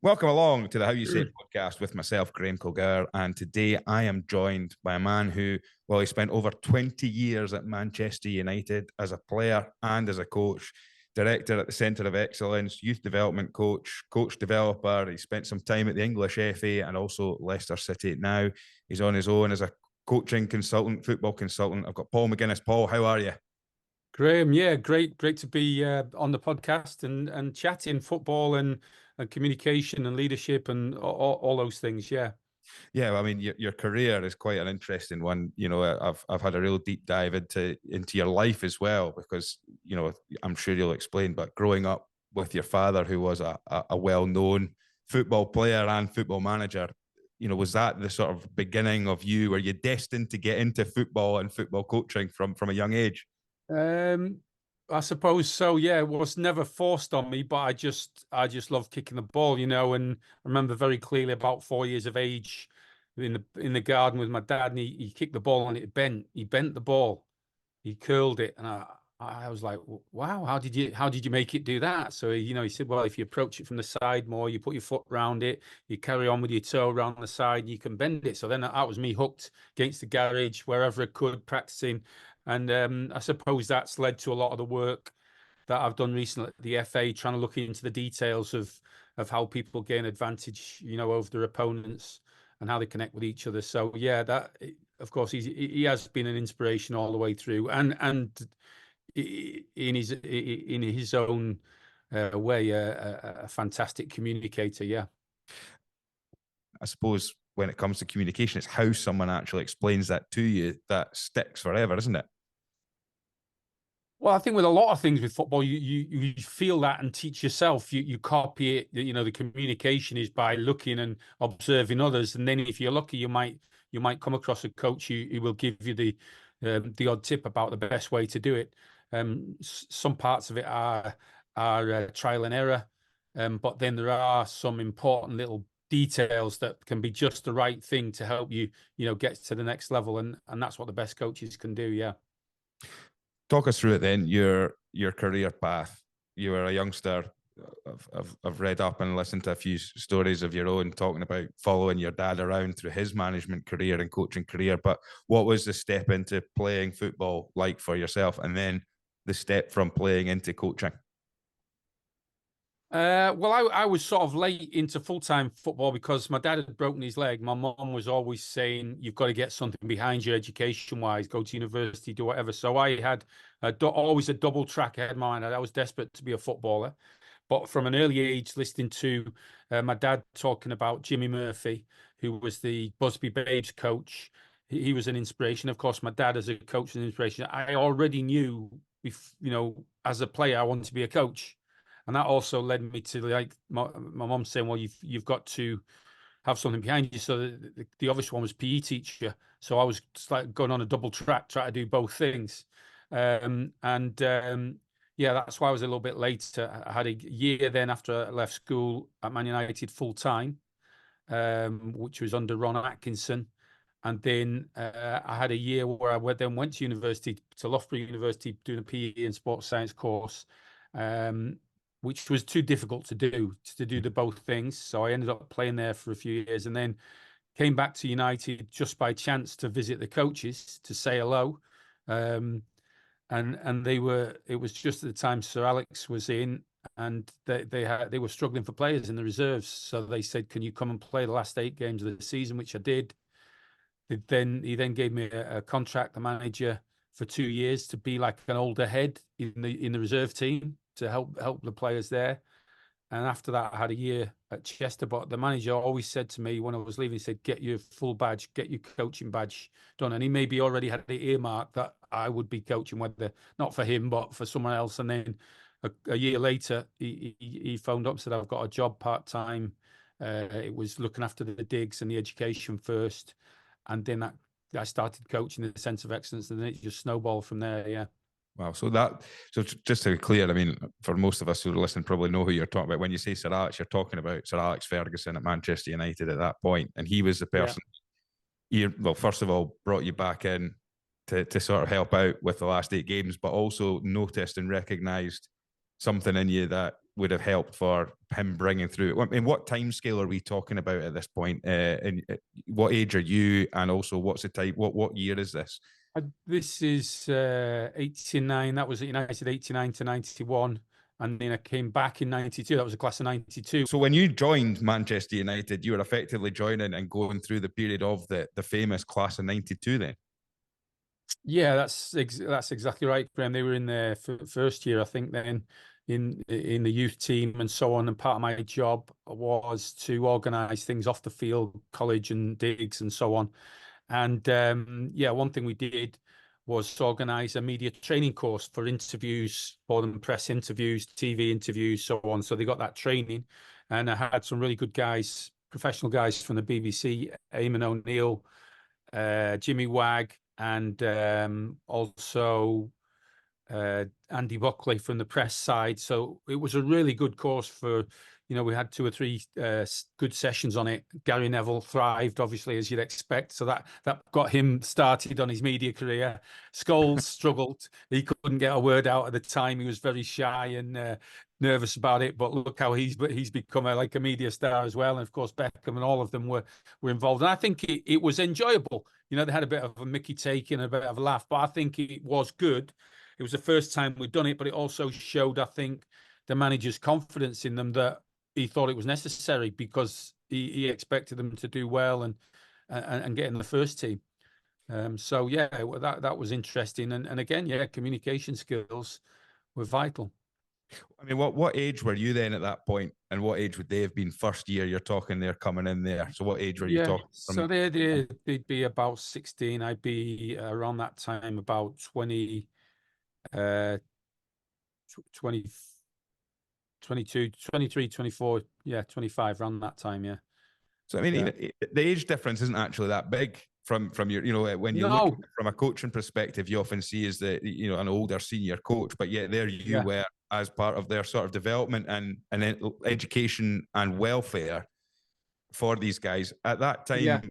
Welcome along to the How You Say It podcast with myself, Graham Kilgour. And today I am joined by a man who, well, he spent over 20 years at Manchester United as a player and as a coach, director at the Centre of Excellence, youth development coach, coach developer. He spent some time at the English FA and also Leicester City. Now he's on his own as a coaching consultant, football consultant. I've got Paul McGuinness. Paul, how are you? Graham, yeah, great to be on the podcast and chatting football and communication and leadership and all those things. Yeah. Yeah, well, I mean, your career is quite an interesting one. You know, I've had a real deep dive into your life as well, because I'm sure you'll explain. But growing up with your father, who was a well-known football player and football manager, was that the sort of beginning of you? Were you destined to get into football and football coaching from a young age? Um, I suppose so. Yeah, it was never forced on me, but I just love kicking the ball, And I remember very clearly about 4 years of age in the garden with my dad, and he kicked the ball and it bent. He bent the ball, he curled it, and I was like, wow, how did you make it do that? So he said, well, if you approach it from the side more, you put your foot around it, you carry on with your toe around the side, you can bend it. So then that was me hooked against the garage wherever I could, practicing. And I suppose that's led to a lot of the work that I've done recently at the FA, trying to look into the details of how people gain advantage, over their opponents and how they connect with each other. So yeah, that of course he has been an inspiration all the way through, and in his own way, a fantastic communicator. Yeah. I suppose when it comes to communication, it's how someone actually explains that to you that sticks forever, isn't it? Well, I think with a lot of things with football, you feel that and teach yourself. You copy it. The communication is by looking and observing others, and then if you're lucky, you might come across a coach who will give you the odd tip about the best way to do it. Some parts of it are trial and error, but then there are some important little details that can be just the right thing to help you, get to the next level, and that's what the best coaches can do. Yeah. Talk us through it then. Your career path. You were a youngster. I've read up and listened to a few stories of your own talking about following your dad around through his management career and coaching career. But what was the step into playing football like for yourself, and then the step from playing into coaching? Well, I was sort of late into full-time football because my dad had broken his leg. My mom was always saying, you've got to get something behind you education-wise, go to university, do whatever. So I had always a double track ahead of my mind. I was desperate to be a footballer. But from an early age, listening to my dad talking about Jimmy Murphy, who was the Busby Babes coach, he was an inspiration. Of course, my dad as a coach was an inspiration. I already knew, as a player, I wanted to be a coach. And that also led me to like my mom saying, well, you've got to have something behind you. So the obvious one was PE teacher. So I was like going on a double track, trying to do both things. Yeah, that's why I was a little bit later. I had a year then after I left school at Man Utd full time, which was under Ron Atkinson. And then I had a year where I then went to university, to Loughborough University, doing a PE and sports science course. Which was too difficult to do the both things. So I ended up playing there for a few years and then came back to United just by chance to visit the coaches to say hello. And it was just at the time Sir Alex was in, and they were struggling for players in the reserves. So they said, can you come and play the last 8 games of the season, which I did. He then gave me a contract, the manager, for 2 years to be like an older head in the reserve team, to help the players there. And after that, I had a year at Chester. But the manager always said to me when I was leaving, he said, get your full badge, get your coaching badge done. And he maybe already had the earmark that I would be coaching, whether not for him, but for someone else. And then a year later, he phoned up and said, I've got a job part-time. It was looking after the digs and the education first. And then I started coaching in the Centre of Excellence, and then it just snowballed from there. Yeah. Wow. So just to be clear, I mean, for most of us who are listening, probably know who you're talking about. When you say Sir Alex, you're talking about Sir Alex Ferguson at Manchester United at that point, and he was the person. Yeah. Well, first of all, brought you back in to sort of help out with the last 8 games, but also noticed and recognised something in you that would have helped for him bringing through. I mean, what time scale are we talking about at this point? And what age are you? And also, what's the type? What year is this? This is 89. That was at United 89 to 91. And then I came back in 92. That was a class of 92. So when you joined Manchester United, you were effectively joining and going through the period of the famous class of 92 then? Yeah, that's exactly right, Graham. They were in their first year, I think, then in the youth team and so on. And part of my job was to organise things off the field, college and digs and so on. And yeah, one thing we did was organise a media training course for interviews for them, press interviews, TV interviews, so on. So they got that training, and I had some really good guys, professional guys from the BBC, Eamon O'Neill, Jimmy Wagg, and also Andy Buckley from the press side. So it was a really good course for, we had 2 or 3 good sessions on it. Gary Neville thrived, obviously, as you'd expect. So that got him started on his media career. Scholes struggled. He couldn't get a word out at the time. He was very shy and nervous about it. But look how he's become like a media star as well. And of course, Beckham and all of them were involved. And I think it was enjoyable. They had a bit of a Mickey take and a bit of a laugh, but I think it was good. It was the first time we'd done it, but it also showed, I think, the manager's confidence in them, that he thought it was necessary because he expected them to do well and get in the first team. So yeah, that was interesting. And again, yeah, communication skills were vital. I mean, what age were you then at that point, and what age would they have been first year? You're talking they're coming in there. So what age were you talking? So they'd be about 16. I'd be around that time about 20, 20, 22, 23, 24, 25, around that time, yeah. So I mean, the age difference isn't actually that big from your, when you look from a coaching perspective, you often see as an older senior coach, but yet there you were as part of their sort of development and education and welfare for these guys at that time. Yeah.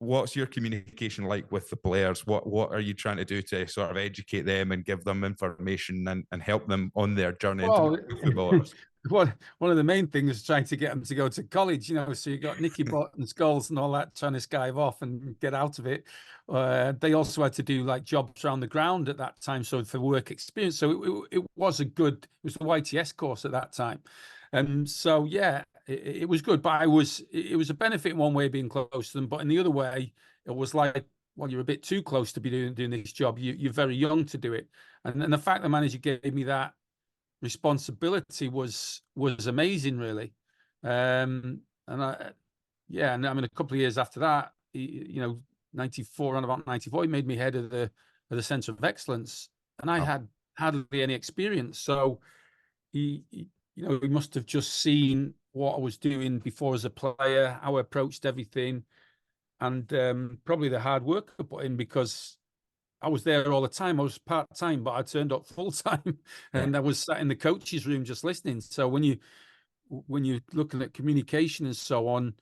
What's your communication like with the players? What are you trying to do to sort of educate them and give them information and help them on their journey into footballers? One of the main things is trying to get them to go to college, so you got Nicky Butt and Scholes and all that trying to skive off and get out of it. They also had to do like jobs around the ground at that time, so for work experience. So it was the YTS course at that time. And so, yeah, it was good, but it was a benefit in one way being close to them, but in the other way, it was like, well, you're a bit too close to be doing this job. You're very young to do it. And the fact the manager gave me that responsibility was amazing, really. And I mean, a couple of years after that, 94, around about 94, he made me head of the Centre of Excellence, and I had hardly any experience. So he must have just seen what I was doing before as a player, how I approached everything, and probably the hard work I put in, because I was there all the time. I was part-time, but I turned up full-time and I was sat in the coach's room just listening. So when you're looking at communication and so on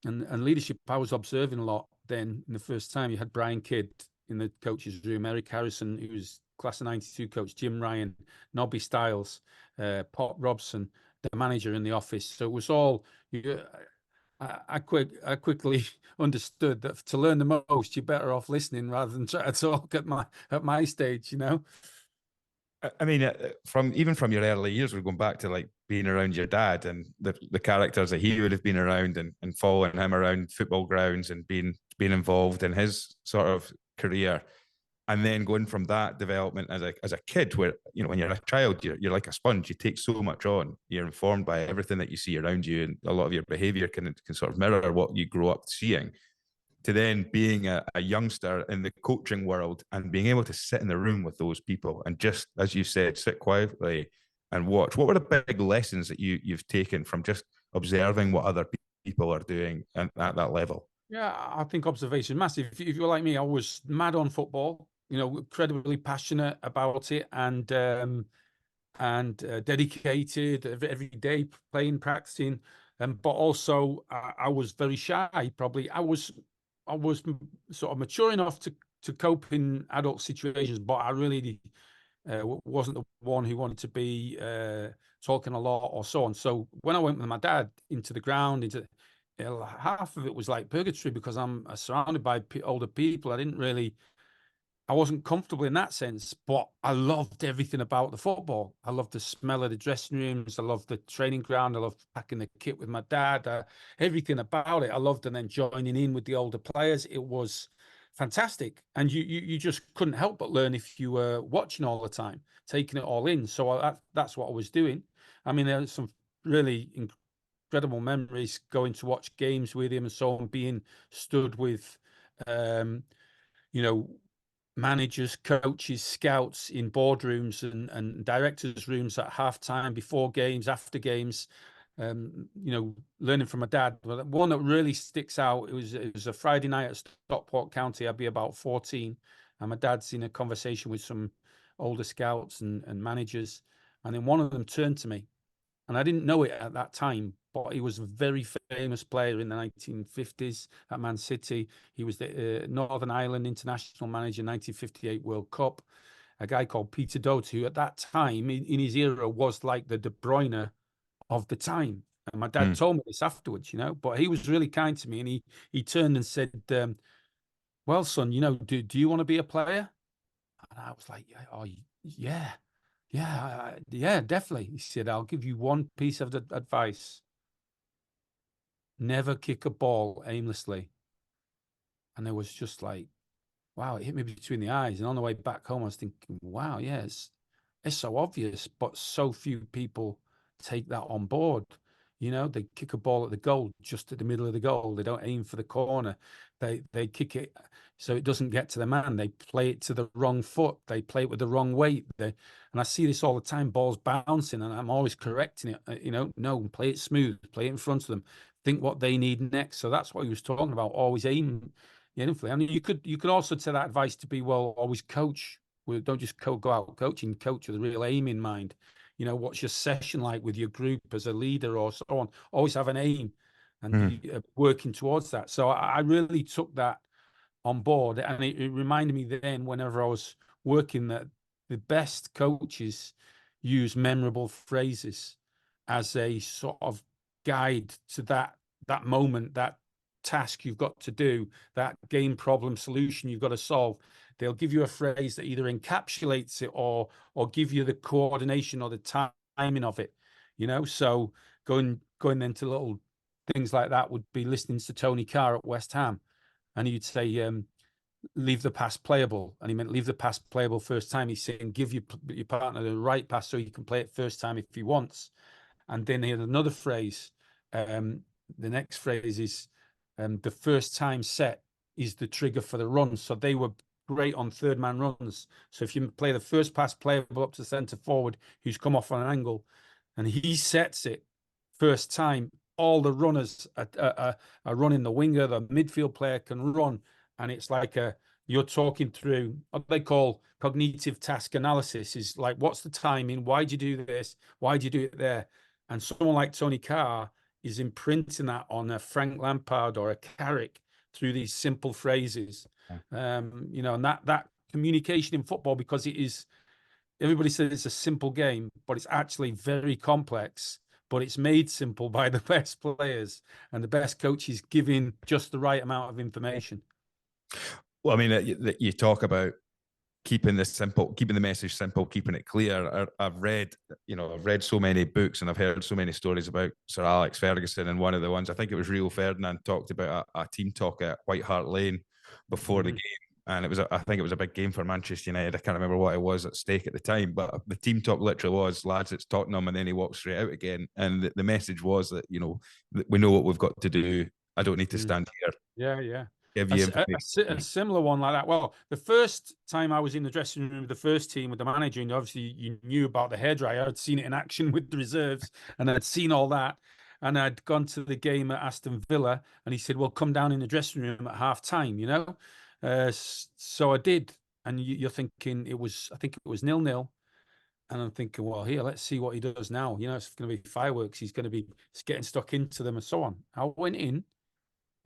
and leadership, I was observing a lot then. In the first time, you had Brian Kidd in the coach's room, Eric Harrison, who was class of 92 coach, Jim Ryan, Nobby Stiles, Pop Robson, the manager in the office. So it was all... I quickly understood that to learn the most, you're better off listening rather than try to talk at my stage, I mean, from your early years, we're going back to like being around your dad and the characters that he would have been around and following him around football grounds and being involved in his sort of career. And then going from that development as a kid, where when you're a child, you're like a sponge. You take so much on. You're informed by everything that you see around you, and a lot of your behaviour can sort of mirror what you grow up seeing. To then being a youngster in the coaching world and being able to sit in the room with those people and just, as you said, sit quietly and watch. What were the big lessons that you've taken from just observing what other people are doing at that level? Yeah, I think observation massive. If you're like me, I was mad on football. Incredibly passionate about it and dedicated every day, playing, practicing. But also I was very shy. Probably I was sort of mature enough to cope in adult situations, but I really wasn't the one who wanted to be talking a lot or so on. So when I went with my dad into the ground, half of it was like purgatory because I'm surrounded by older people. I wasn't comfortable in that sense, but I loved everything about the football. I loved the smell of the dressing rooms. I loved the training ground. I loved packing the kit with my dad. Everything about it, I loved. And then joining in with the older players, it was fantastic. And you just couldn't help but learn if you were watching all the time, taking it all in. So that's what I was doing. I mean, there's some really incredible memories going to watch games with him and so on, being stood with, you know, managers, coaches, scouts in boardrooms and directors' rooms at halftime, before games, after games. Learning from my dad. But one that really sticks out, it was a Friday night at Stockport County. I'd be about 14, and my dad's in a conversation with some older scouts and managers, and then one of them turned to me, and I didn't know it at that time, but he was a very famous player in the 1950s at Man City. He was the Northern Ireland international manager, 1958 World Cup. A guy called Peter Dote, who at that time in his era was like the De Bruyne of the time. And my dad told me this afterwards, but he was really kind to me, and he turned and said, "Well, son, do you want to be a player?" And I was like, "Oh, yeah." Yeah, definitely. He said, "I'll give you one piece of advice. Never kick a ball aimlessly." And it was just like, wow, it hit me between the eyes. And on the way back home, I was thinking, wow, yeah, it's so obvious, but so few people take that on board. They kick a ball at the goal, just at the middle of the goal. They don't aim for the corner. They kick it so it doesn't get to the man. They play it to the wrong foot. They play it with the wrong weight. And I see this all the time, balls bouncing, and I'm always correcting it. No, play it smooth, play it in front of them. Think what they need next. So that's what he was talking about, always aim. Yeah, I mean, you could also take that advice to be, well, always coach. Well, don't just go out coaching, coach with a real aim in mind. What's your session like with your group as a leader or so on? Always have an aim and working towards that. So I really took that on board, and it reminded me then, whenever I was working, that the best coaches use memorable phrases as a sort of guide to that moment, that task you've got to do, that game problem solution you've got to solve. They'll give you a phrase that either encapsulates it or give you the coordination or the timing of it. So going then to little things like that would be listening to Tony Carr at West Ham, and he'd say, leave the pass playable, and he meant leave the pass playable first time. He's saying give your partner the right pass so you can play it first time if he wants. And then he had another phrase. The next phrase is, the first time set is the trigger for the run. So they were great on third man runs. So if you play the first pass playable up to centre forward, who's come off on an angle, and he sets it first time, all the runners are running. The winger, the midfield player can run, and it's like you're talking through what they call cognitive task analysis. Is like, what's the timing? Why do you do this? Why do you do it there? And someone like Tony Carr is imprinting that on a Frank Lampard or a Carrick through these simple phrases. And that communication in football, because it is, everybody says it's a simple game, but it's actually very complex. But it's made simple by the best players and the best coaches giving just the right amount of information. Well, I mean, you talk about keeping this simple, keeping the message simple, keeping it clear. I've read so many books and I've heard so many stories about Sir Alex Ferguson, and one of the ones, I think it was Rio Ferdinand, talked about a team talk at White Hart Lane before the game. And I think it was a big game for Manchester United. I can't remember what it was at stake at the time, but the team talk literally was, lads, it's Tottenham, and then he walked straight out again. And the message was that, we know what we've got to do. I don't need to stand here. Yeah. Give you a similar one like that. Well, the first time I was in the dressing room with the first team with the manager, and obviously you knew about the hairdryer. I'd seen it in action with the reserves, and I'd seen all that. And I'd gone to the game at Aston Villa, and he said, "Well, come down in the dressing room at half time." So I did, and you're thinking I think it was 0-0. And I'm thinking, well, here, let's see what he does now. It's going to be fireworks. He's going to be getting stuck into them and so on. I went in.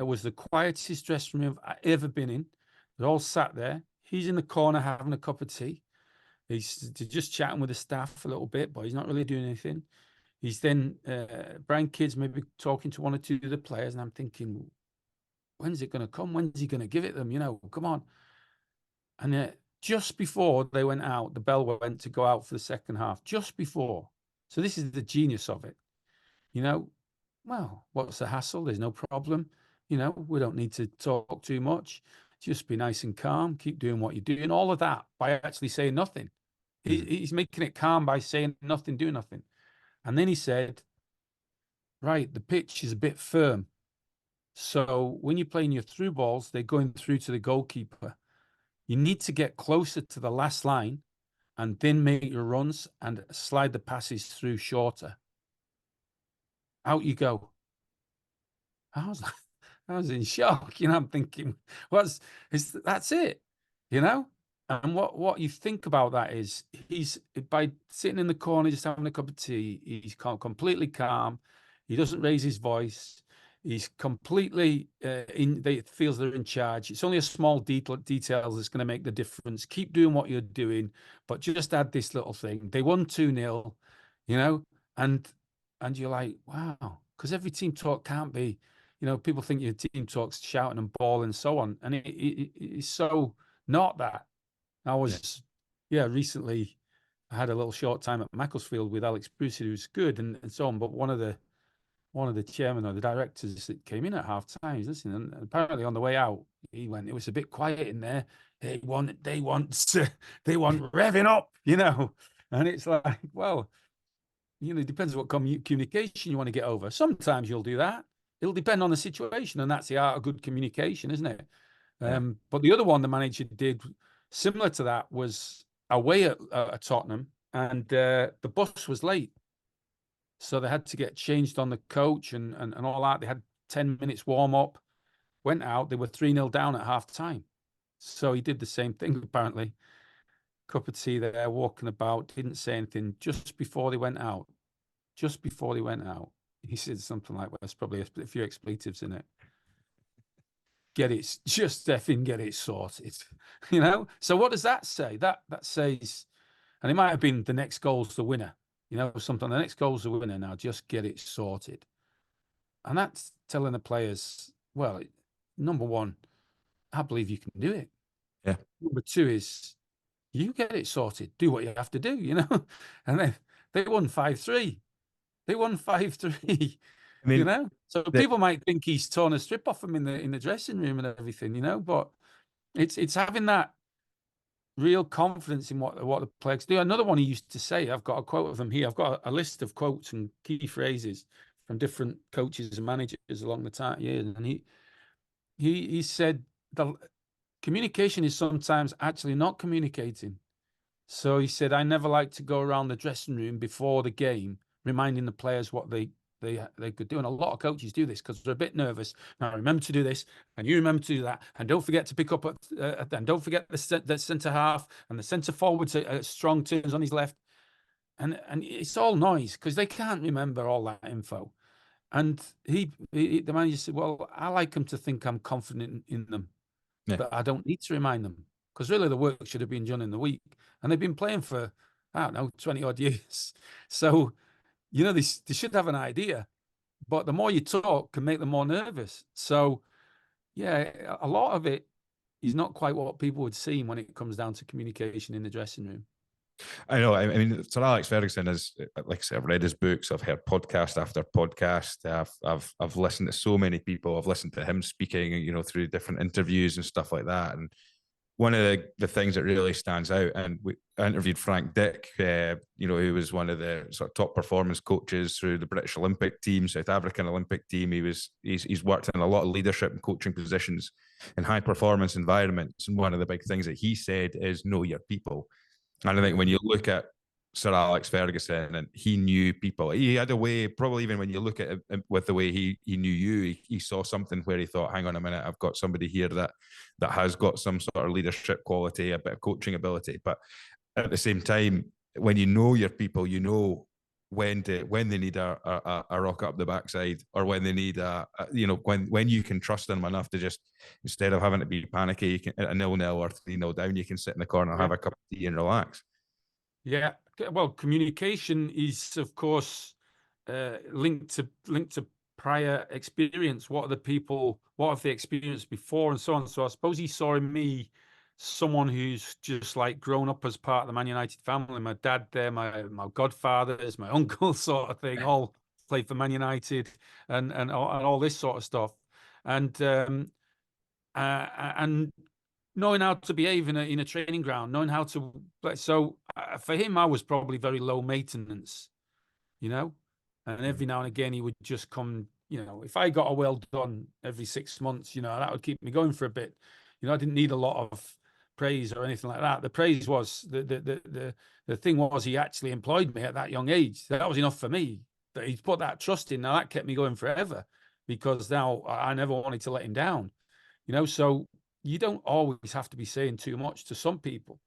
It was the quietest dressing room I've ever been in. They're all sat there. He's in the corner having a cup of tea. He's just chatting with the staff a little bit, but he's not really doing anything. he's then Brian Kidd's maybe talking to one or two of the players, and I'm thinking, when's it going to come? When's he going to give it them? Come on. And just before they went out, the bell went to go out for the second half. Just before. So this is the genius of it. Well, what's the hassle? There's no problem. We don't need to talk too much. Just be nice and calm. Keep doing what you're doing. All of that by actually saying nothing. He's making it calm by saying nothing, do nothing. And then he said, right, the pitch is a bit firm. So when you're playing your through balls, they're going through to the goalkeeper. You need to get closer to the last line and then make your runs and slide the passes through shorter. Out you go. I was in shock. I'm thinking, that's it, And what you think about that is he's by sitting in the corner just having a cup of tea, he's completely calm. He doesn't raise his voice. He's completely feels they're in charge. It's only a small detail that's going to make the difference. Keep doing what you're doing, but just add this little thing. They won 2-0, and you're like, wow, because every team talk can't be, people think your team talk's shouting and bawling and so on, and it's so not that. I was, recently I had a little short time at Macclesfield with Alex Ferguson, who's good and so on, but one of the chairman or the directors that came in at half time, he's listening, and apparently on the way out, he went, it was a bit quiet in there. They want revving up, and it's like, well, it depends what communication you want to get over. Sometimes you'll do that. It'll depend on the situation, and that's the art of good communication, isn't it? But the other one the manager did similar to that was away at Tottenham, and the bus was late. So they had to get changed on the coach and all that. They had 10 minutes warm up, went out. They were 3-0 down at half time. So he did the same thing, apparently. Cup of tea there, walking about, didn't say anything just before they went out. Just before they went out, he said something like, well, there's probably a few expletives in it. Just effing get it sorted, So what does that say? That says, and it might have been the next goal's the winner. Something, the next goal's the winner now, just get it sorted. And that's telling the players, well, number one, I believe you can do it. Yeah. Number two is you get it sorted, do what you have to do, And then they won 5-3. They won 5-3, So people might think he's torn a strip off them in the dressing room and everything, but it's having that real confidence in what the players do. Another one he used to say, I've got a quote of him here. I've got a list of quotes and key phrases from different coaches and managers along the years, and he said the communication is sometimes actually not communicating. So he said, I never like to go around the dressing room before the game reminding the players what they could do. And a lot of coaches do this because they're a bit nervous. Now, remember to do this, and you remember to do that, and don't forget to pick up, and don't forget the centre half, and the centre forward's strong turns on his left. And it's all noise because they can't remember all that info. And the manager said, well, I like them to think I'm confident in them, but I don't need to remind them because really the work should have been done in the week. And they've been playing for, I don't know, 20 odd years. So, they should have an idea, but the more you talk can make them more nervous. So, a lot of it is not quite what people would see when it comes down to communication in the dressing room. I know. I mean, Sir Alex Ferguson is, like I said, I've read his books. I've heard podcast after podcast. I've listened to so many people. I've listened to him speaking, through different interviews and stuff like that. And one of the things that really stands out, and I interviewed Frank Dick, who was one of the sort of top performance coaches through the British Olympic team, South African Olympic team. He's worked in a lot of leadership and coaching positions in high performance environments. And one of the big things that he said is know your people. And I think when you look at Sir Alex Ferguson, and he knew people, he had a way, probably even when you look at it with the way he knew you, he saw something where he thought, hang on a minute, I've got somebody here that has got some sort of leadership quality, a bit of coaching ability. But at the same time, when you know your people, you know when they need a rock up the backside, or when they need when you can trust them enough to just, instead of having to be panicky, you can, at a 0-0 or 3-0 down, you can sit in the corner and have a cup of tea and relax. Yeah, well, communication is, of course, linked to prior experience. What have they experienced before, and so on. So I suppose he saw in me someone who's just like grown up as part of the Man United family. My dad there, my godfathers, my uncle, sort of thing, all played for Man United, and all this sort of stuff, and knowing how to behave in a training ground, knowing how to play. So for him, I was probably very low maintenance, you know. And every now and again, he would just come, you know, if I got a well done every 6 months, you know, that would keep me going for a bit. You know, I didn't need a lot of praise or anything like that. The praise was the thing was he actually employed me at that young age. That was enough for me. That he'd put that trust in. Now that kept me going forever, because now I never wanted to let him down. You know, so you don't always have to be saying too much to some people.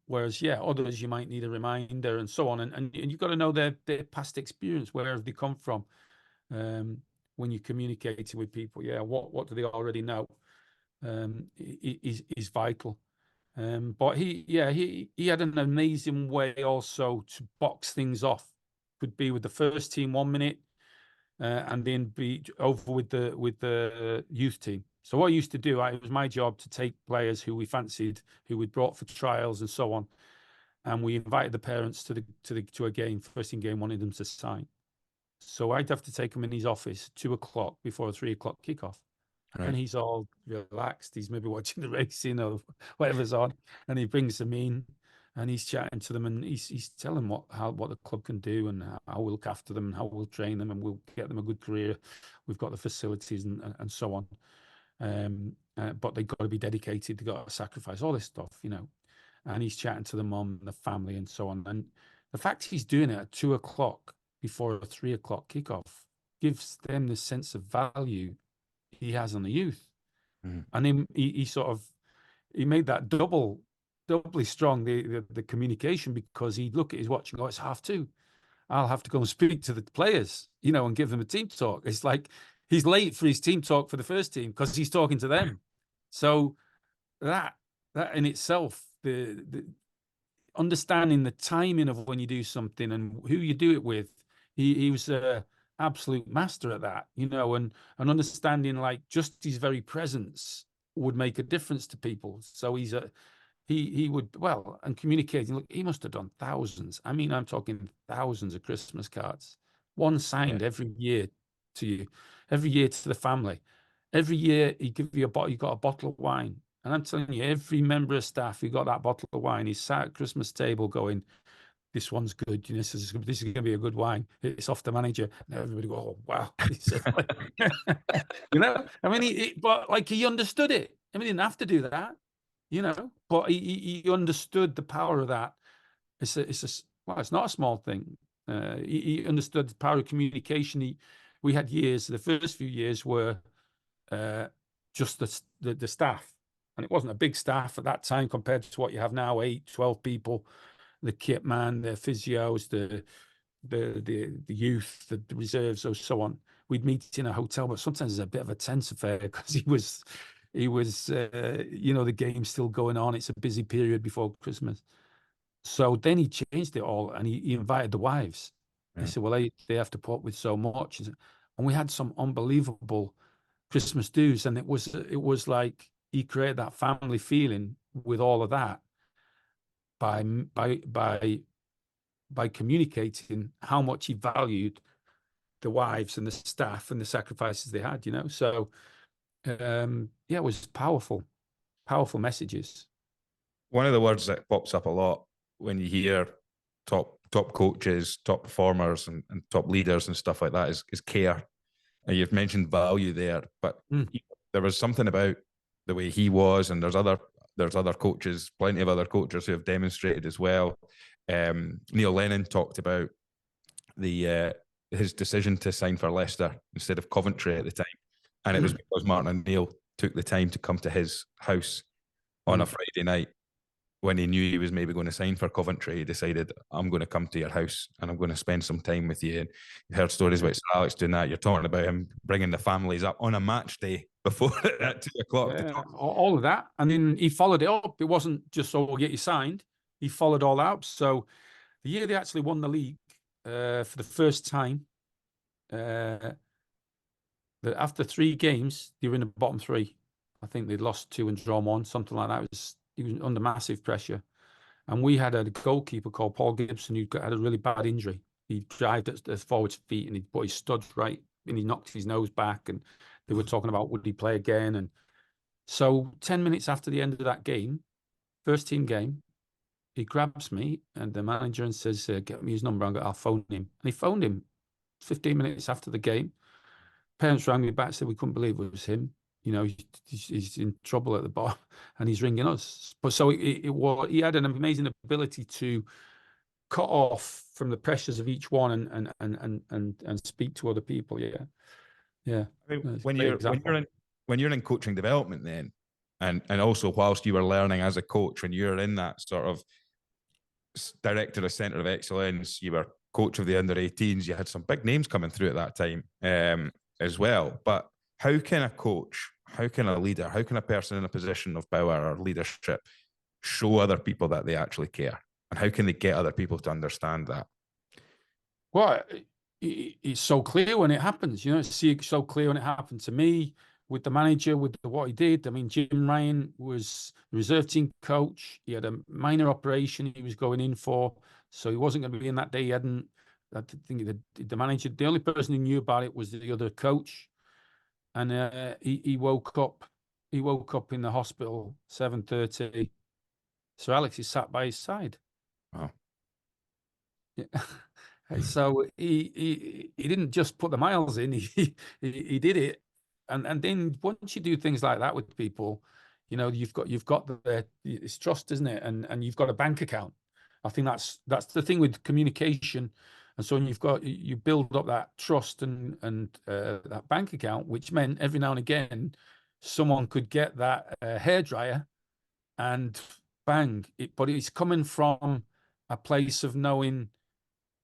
Whereas, yeah, others you might need a reminder and so on, and you've got to know their past experience, where have they come from, when you're communicating with people. Yeah, what do they already know, is vital. But he had an amazing way also to box things off. Could be with the first team 1 minute, and then be over with the youth team. So what I used to do, it was my job to take players who we fancied, who we'd brought for trials and so on, and we invited the parents to a game, first team game, wanted them to sign. So I'd have to take them in his office 2 o'clock before a 3 o'clock kickoff. Right. And he's all relaxed. He's maybe watching the racing or whatever's on, and he brings them in, and he's chatting to them, and he's telling what the club can do, and how we'll look after them, and how we'll train them, and we'll get them a good career. We've got the facilities and so on. But they've got to be dedicated. They've got to sacrifice all this stuff, you know. And he's chatting to the mum and the family and so on. And the fact he's doing it at 2 o'clock before a 3 o'clock kickoff gives them the sense of value he has on the youth. And then he sort of, he made that doubly strong, the communication, because he'd look at his watch and go, it's 2:30. I'll have to go and speak to the players, you know, and give them a team talk. It's like he's late for his team talk for the first team because he's talking to them. So that in itself, the understanding the timing of when you do something and who you do it with, he was a absolute master at that, you know, and understanding, like, just his very presence would make a difference to people. So he would, well, and communicating, look, he must have done thousands. I mean, I'm talking thousands of Christmas cards, one signed every year to you, every year to the family. Every year he'd give you you got a bottle of wine. And I'm telling you, every member of staff who got that bottle of wine, he sat at Christmas table going, this one's good. You know, this is going to be a good wine. It's off the manager. And everybody go, oh, wow. You know, I mean, but like, he understood it. I mean, he didn't have to do that, you know, but he understood the power of that. Well, it's not a small thing. He understood the power of communication. We had years, the first few years were just the staff. And it wasn't a big staff at that time compared to what you have now, 8, 12 people, the kit man, the physios, the youth, the reserves, or so on. We'd meet in a hotel, but sometimes it's a bit of a tense affair because he was, you know, the game's still going on. It's a busy period before Christmas. So then he changed it all, and he invited the wives. He said, well, they have to put up with so much. And we had some unbelievable Christmas dues, and it was like he created that family feeling with all of that by communicating how much he valued the wives and the staff and the sacrifices they had, you know. So it was powerful messages. One of the words that pops up a lot when you hear top coaches, top performers, and top leaders and stuff like that is care. And you've mentioned value there, but there was something about the way he was, and there's other coaches, plenty of other coaches who have demonstrated as well. Neil Lennon talked about his decision to sign for Leicester instead of Coventry at the time, and it was because Martin O'Neill took the time to come to his house on a Friday night when he knew he was maybe going to sign for Coventry. He decided, I'm going to come to your house and I'm going to spend some time with you. And you heard stories about Sir Alex doing that. You're talking about him bringing the families up on a match day before at 2 o'clock. Yeah, all of that. And then he followed it up. It wasn't just, we'll get you signed. He followed all out. So the year they actually won the league, for the first time that after 3 games, they were in the bottom 3. I think they'd lost 2 and drawn 1, something like that. He was under massive pressure. And we had a goalkeeper called Paul Gibson who had a really bad injury. He dived at the forward's feet and he put his studs right and he knocked his nose back. And they were talking about would he play again. And so 10 minutes after the end of that game, first team game, he grabs me and the manager and says, get me his number. I'll phone him. And he phoned him 15 minutes after the game. Parents rang me back and said we couldn't believe it was him. You know, he's in trouble at the bottom and he's ringing us. But so he had an amazing ability to cut off from the pressures of each one and speak to other people. Yeah. Yeah. I mean, when you're in coaching development then, and also whilst you were learning as a coach, when you're in that sort of director of centre of excellence, you were coach of the under 18s, you had some big names coming through at that time as well. But how can a coach, how can a leader, how can a person in a position of power or leadership show other people that they actually care? And how can they get other people to understand that? Well, it's so clear when it happens. You know, it's so clear when it happened to me with the manager, with what he did. I mean, Jim Ryan was the reserve team coach. He had a minor operation he was going in for, so he wasn't going to be in that day. He hadn't. I think the manager, the only person who knew about it was the other coach, and he woke up. He woke up in the hospital 7:30. So Alex is sat by his side. Wow. Yeah. So he didn't just put the miles in. He did it, and then once you do things like that with people, you know, you've got it's trust, isn't it? And you've got a bank account. I think that's the thing with communication. And so when you build up that trust and that bank account, which meant every now and again someone could get that hairdryer and bang it, but it's coming from a place of knowing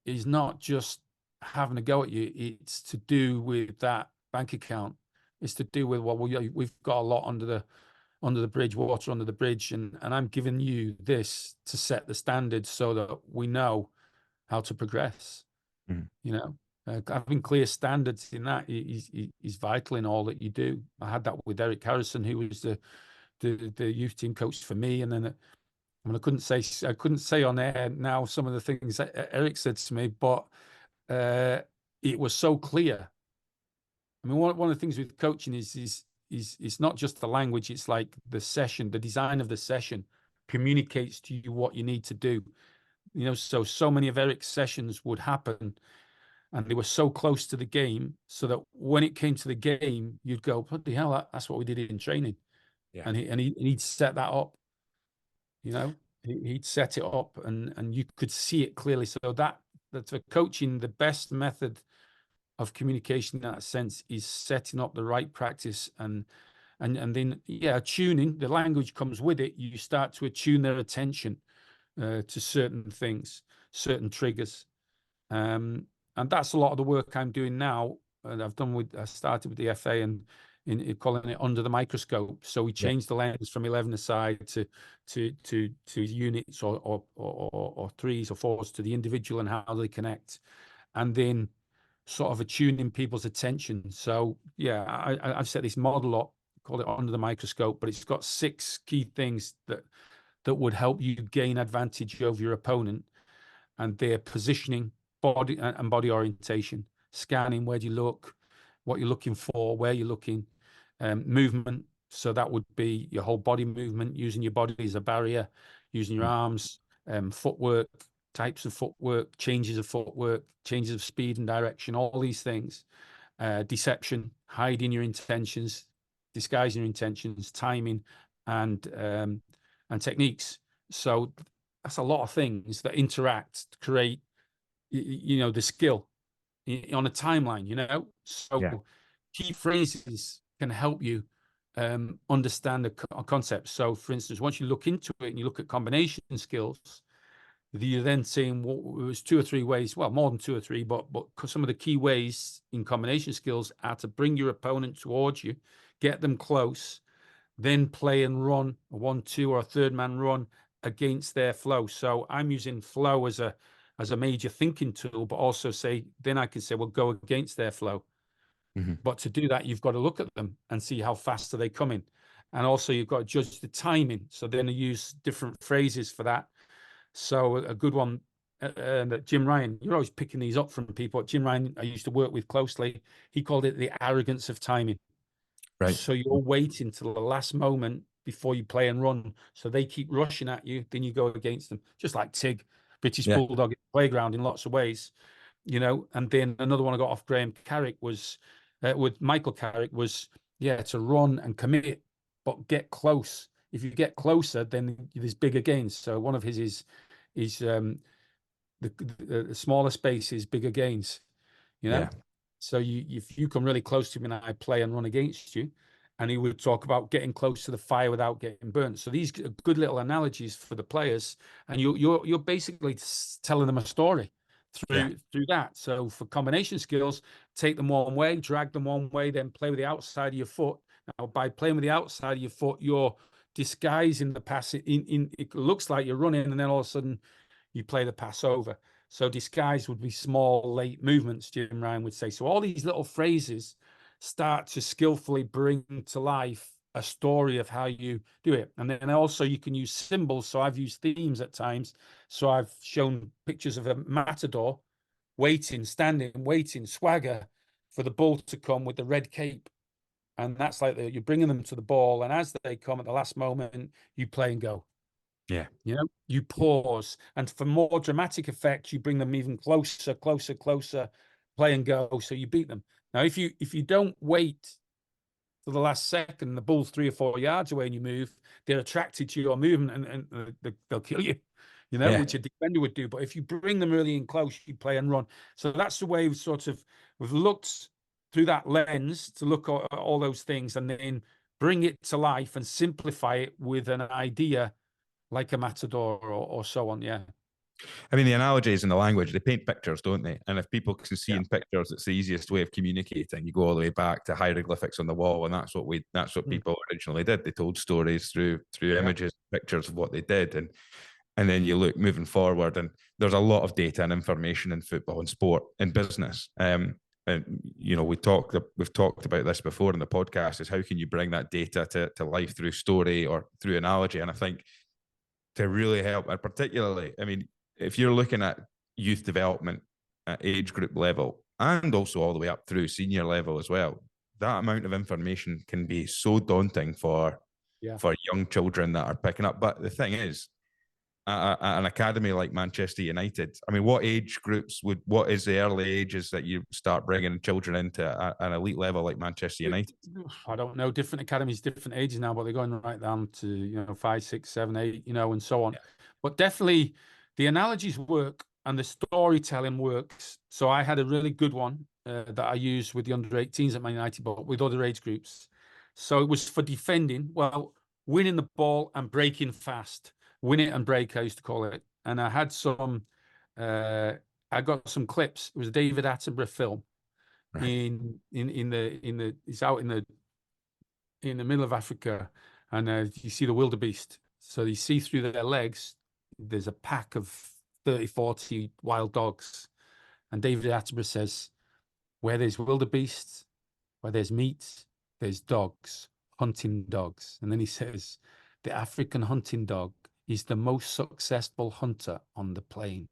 is not just having a go at you. It's to do with that bank account. It's to do with, well, we've got a lot under the bridge, water under the bridge, and I'm giving you this to set the standard so that we know how to progress. You know, having clear standards in that is vital in all that you do. I had that with Eric Harrison, who was the youth team coach for me, and then I mean, I couldn't say on air now some of the things that Eric said to me, but it was so clear. I mean, one of the things with coaching is it's not just the language; it's like the session, the design of the session communicates to you what you need to do. You know, so many of Eric's sessions would happen, and they were so close to the game, so that when it came to the game, you'd go, "Bloody hell, that's what we did in training," Yeah. and he'd set that up. You know, he'd set it up, and you could see it clearly. So that's for coaching. The best method of communication in that sense is setting up the right practice, and then attuning. The language comes with it. You start to attune their attention to certain things, certain triggers, and that's a lot of the work I'm doing now. And I started with the FA and in calling it under the microscope. So we changed the lens from 11 aside to units or threes or fours to the individual and how they connect, and then sort of attuning people's attention. So I've set this model up, call it under the microscope, but it's got 6 key things that would help you gain advantage over your opponent, and they're positioning, body and body orientation, scanning, where do you look, what you're looking for, where you're looking, movement. So that would be your whole body movement, using your body as a barrier, using your arms, footwork, types of footwork, changes of footwork, changes of speed and direction, all these things. Deception, hiding your intentions, disguising your intentions, timing, and techniques. So that's a lot of things that interact to create, you know, the skill on a timeline, you know. So key phrases can help you understand a concept. So for instance, once you look into it and you look at combination skills, you're then saying, well, it was 2 or 3 ways, well, more than 2 or 3, but some of the key ways in combination skills are to bring your opponent towards you, get them close, then play and run a 1-2 or a third man run against their flow. So I'm using flow as as a major thinking tool, but also say, then I can say, well, go against their flow. But to do that, you've got to look at them and see how fast are they coming. And also you've got to judge the timing. So then I use different phrases for that. So a good one, that Jim Ryan, you're always picking these up from people. Jim Ryan, I used to work with closely. He called it the arrogance of timing. Right. So you're waiting till the last moment before you play and run. So they keep rushing at you, then you go against them. Just like Tig, British Bulldog playground in lots of ways, And then another one I got off Graham Carrick was, with Michael Carrick was, to run and commit, but get close. If you get closer, then there's bigger gains. So one of his is the smaller spaces, bigger gains, So if you come really close to me and I play and run against you, and he would talk about getting close to the fire without getting burnt. So these are good little analogies for the players, and you're basically telling them a story through that. So for combination skills, take them one way, drag them one way, then play with the outside of your foot. Now, by playing with the outside of your foot, you're disguising the pass. It looks like you're running, and then all of a sudden you play the pass over. So disguise would be small, late movements, Jim Ryan would say. So all these little phrases start to skillfully bring to life a story of how you do it. And then also you can use symbols. So I've used themes at times. So I've shown pictures of a matador waiting, standing, waiting, swagger for the bull to come with the red cape. And that's like you're bringing them to the ball. And as they come at the last moment, you play and go. Yeah. You pause. And for more dramatic effect, you bring them even closer, play and go. So you beat them. Now, if you don't wait for the last second, the bull's 3 or 4 yards away and you move, they're attracted to your movement and they'll kill you, which a defender would do. But if you bring them really in close, you play and run. So that's the way we've looked through that lens to look at all those things and then bring it to life and simplify it with an idea like a matador or so on. Yeah. I mean, the analogies in the language, they paint pictures, don't they? And if people can see in pictures, it's the easiest way of communicating. You go all the way back to hieroglyphics on the wall, and that's what people originally did. They told stories through images, pictures of what they did. And then you look moving forward, and there's a lot of data and information in football and sport and business. And we've talked about this before in the podcast, is how can you bring that data to life through story or through analogy? And I think to really help, and particularly, I mean, if you're looking at youth development at age group level and also all the way up through senior level as well, that amount of information can be so daunting for young children that are picking up. But the thing is, at an academy like Manchester United, I mean, what age groups what is the early ages that you start bringing children into an elite level like Manchester United? I don't know. Different academies, different ages now, but they're going right down to 5, 6, 7, 8, and so on. But definitely the analogies work and the storytelling works. So I had a really good one that I used with the under-18s at Man United, but with other age groups. So it was for defending, winning the ball and breaking fast. Win it and break, I used to call it. And I had I got some clips. It was a David Attenborough film. Right. It's out in the middle of Africa, and you see the wildebeest. So you see through their legs, there's a pack of 30, 40 wild dogs. And David Attenborough says, where there's wildebeest, where there's meat, there's dogs, hunting dogs. And then he says, the African hunting dog is the most successful hunter on the plain.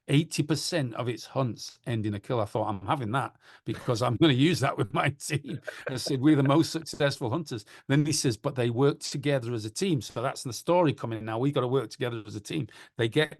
80% of its hunts end in a kill. I thought, I'm having that because I'm going to use that with my team. And I said, we're the most successful hunters. Then he says, but they work together as a team. So that's the story coming now. We got to work together as a team. They get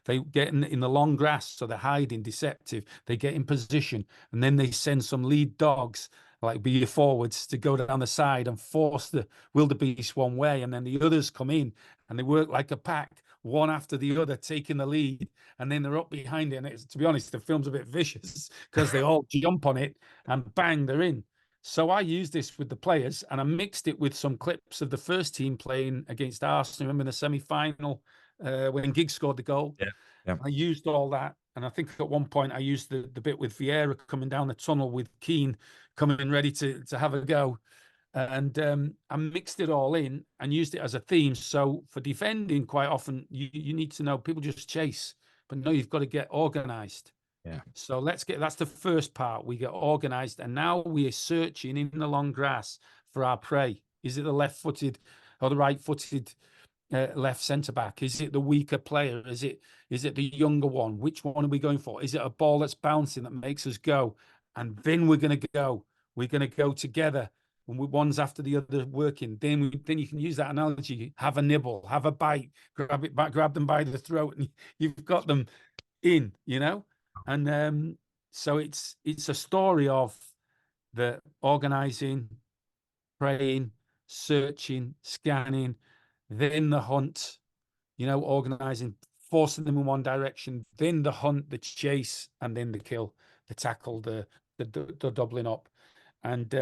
in the long grass, so they're hiding, deceptive. They get in position, and then they send some lead dogs, like be your forwards, to go down the side and force the wildebeest one way, and then the others come in and they work like a pack, one after the other, taking the lead, and then they're up behind it. And to be honest, the film's a bit vicious because they all jump on it and bang, they're in. So I used this with the players, and I mixed it with some clips of the first team playing against Arsenal. Remember in the semi-final when Giggs scored the goal? Yeah. I used all that. And I think at one point I used the bit with Vieira coming down the tunnel with Keane coming ready to have a go. And I mixed it all in and used it as a theme. So for defending, quite often you need to know people just chase. but no, you've got to get organized. Yeah. So that's the first part. We get organized, and now we are searching in the long grass for our prey. Is it the left-footed or the right-footed left centre back? Is it the weaker player? Is it the younger one? Which one are we going for? Is it a ball that's bouncing that makes us go? And then we're going to go. We're going to go together. And one's after the other working. Then you can use that analogy. Have a nibble, have a bite, grab it back, grab them by the throat, and you've got them in. And so it's a story of the organizing, praying, searching, scanning, then the hunt, organizing, forcing them in one direction, then the hunt, the chase, and then the kill, the tackle, the doubling up. And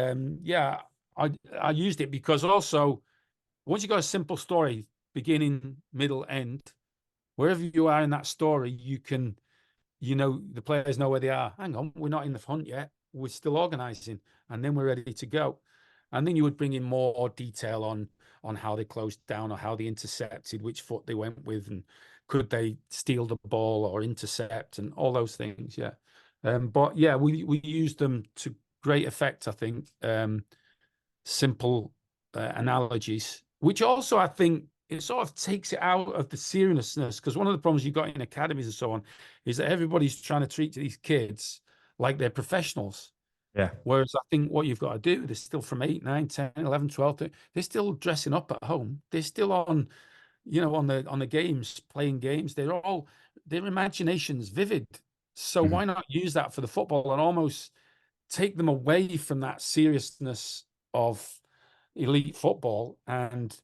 I used it because also once you got a simple story, beginning, middle, end, wherever you are in that story, you can, the players know where they are. Hang on, we're not in the hunt yet. We're still organizing, and then we're ready to go. And then you would bring in more detail on how they closed down or how they intercepted, which foot they went with, and could they steal the ball or intercept, and all those things. Yeah. But yeah, we used them to great effect, I think. Simple analogies, which also I think it sort of takes it out of the seriousness, because one of the problems you got in academies and so on is that everybody's trying to treat these kids like they're professionals. Yeah. Whereas I think what you've got to do, they're still from 8, 9, 10, 11, 12, they're still dressing up at home. They're still on the games, playing games. Their imagination's vivid. So why not use that for the football and almost take them away from that seriousness of elite football and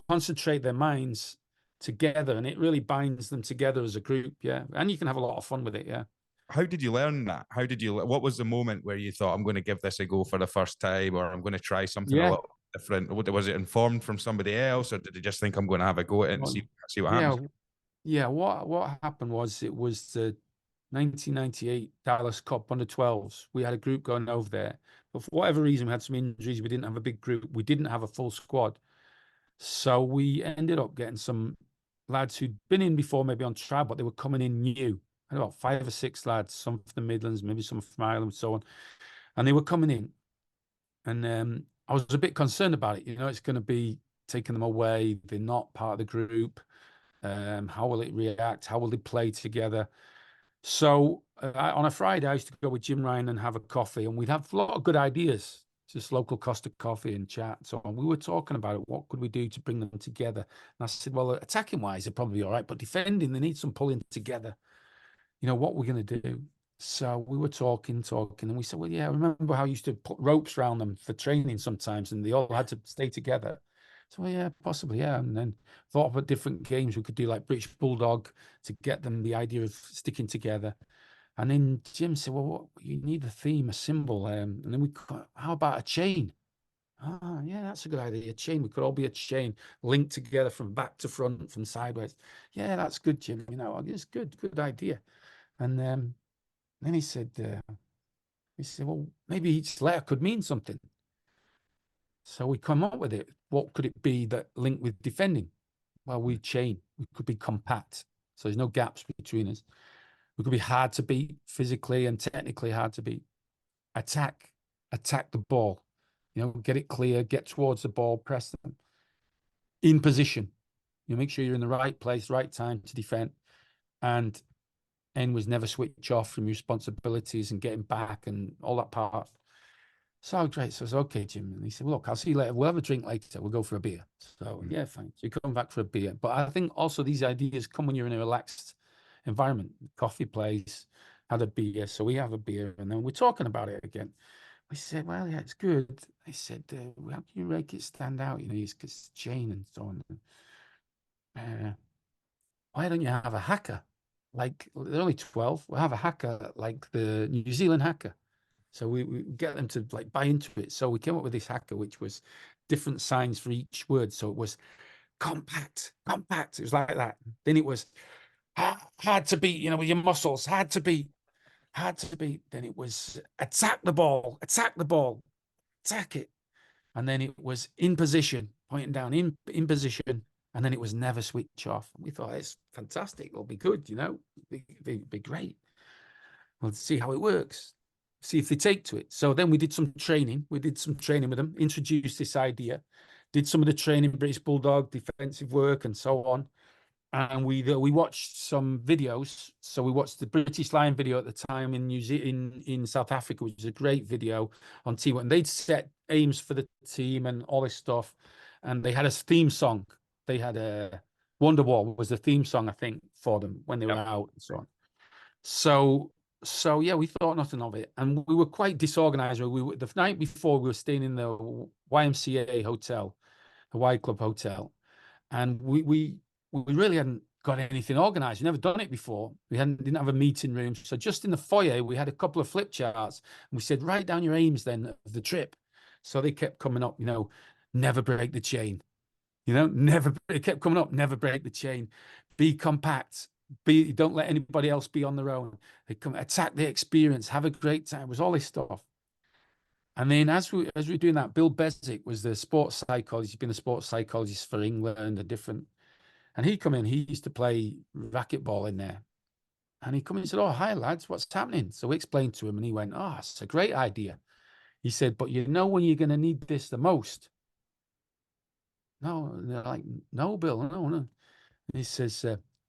concentrate their minds together, and it really binds them together as a group. Yeah. And you can have a lot of fun with it. Yeah. How did you learn that? What was the moment where you thought, I'm going to give this a go for the first time, or I'm going to try something a little different? Was it informed from somebody else, or did you just think, I'm going to have a go at it and see what happens? Yeah. What happened was, it was the 1998 Dallas Cup under 12s. We had a group going over there, but for whatever reason, we had some injuries. We didn't have a big group. We didn't have a full squad. So we ended up getting some lads who'd been in before, maybe on trial, but they were coming in new. I had about 5 or 6 lads, some from the Midlands, maybe some from Ireland, and so on. And they were coming in. And I was a bit concerned about it. It's going to be taking them away. They're not part of the group. How will it react? How will they play together? So on a Friday, I used to go with Jim Ryan and have a coffee, and we'd have a lot of good ideas, just local Costa coffee and chat. So we were talking about it. What could we do to bring them together? And I said, well, attacking wise, they're probably all right, but defending, they need some pulling together. What we're going to do. So we were talking, and we said, well, yeah, remember how you used to put ropes around them for training sometimes, and they all had to stay together. So, well, yeah, possibly, yeah. And then thought about different games we could do, like British Bulldog, to get them the idea of sticking together. And then Jim said, well, you need a theme, a symbol. And then how about a chain? Ah, yeah, that's a good idea. A chain. We could all be a chain linked together from back to front, from sideways. Yeah, that's good, Jim. It's good idea. And then he said, well, maybe each letter could mean something. So we come up with it. What could it be that linked with defending? Well, we chain. We could be compact. So there's no gaps between us. We could be hard to beat, physically and technically hard to beat. Attack the ball. Get it clear, get towards the ball, press them. In position. Make sure you're in the right place, right time to defend. And N was never switch off from your responsibilities and getting back and all that part. So great. So I said, okay, Jim. And he said, well, look, I'll see you later. We'll have a drink later. We'll go for a beer. So yeah, fine. So you come back for a beer. But I think also these ideas come when you're in a relaxed environment. Coffee place, had a beer. So we have a beer, and then we're talking about it again. We said, well, yeah, it's good. I said, how can you make it stand out? It's chain and so on. Why don't you have a hacker? Like, they're only 12. We'll have a hacker like the New Zealand hacker. So we get them to like buy into it. So we came up with this hacker, which was different signs for each word. So it was compact. It was like that. Then it was hard to beat, with your muscles, hard to beat. Then it was attack the ball, attack it. And then it was in position, pointing down, in position, And then it was never switch off. We thought, it's fantastic. It'll be good, you know, be great. We'll see how it works, see if they take to it. So then we did some training. We did some training with them, introduced this idea, did some of the training, British Bulldog, defensive work, and so on. And we watched some videos. So we watched the British Lion video at the time in South Africa, which is a great video on teamwork. And they'd set aims for the team and all this stuff. And they had a theme song. They had a Wonderwall was the theme song, I think, for them when they were out and so on. So yeah, we thought nothing of it, and we were quite disorganized. The night before, we were staying in the YMCA hotel, the Y Club hotel, and we really hadn't got anything organized. We'd never done it before. We didn't have a meeting room, so just in the foyer we had a couple of flip charts, and we said, write down your aims then of the trip. So they kept coming up, you know, never break the chain. You know, it kept coming up, never break the chain, be compact, don't let anybody else be on their own. They come attack the experience, have a great time. It was all this stuff. And then as we were doing that, Bill Beswick was the sports psychologist. He's been a sports psychologist for England, and he come in, he used to play racquetball in there. And he come in and said, oh, hi lads, what's happening? So we explained to him and he went, oh, it's a great idea. He said, but you know when you're going to need this the most? No, and they're like, no, Bill, no. And he says,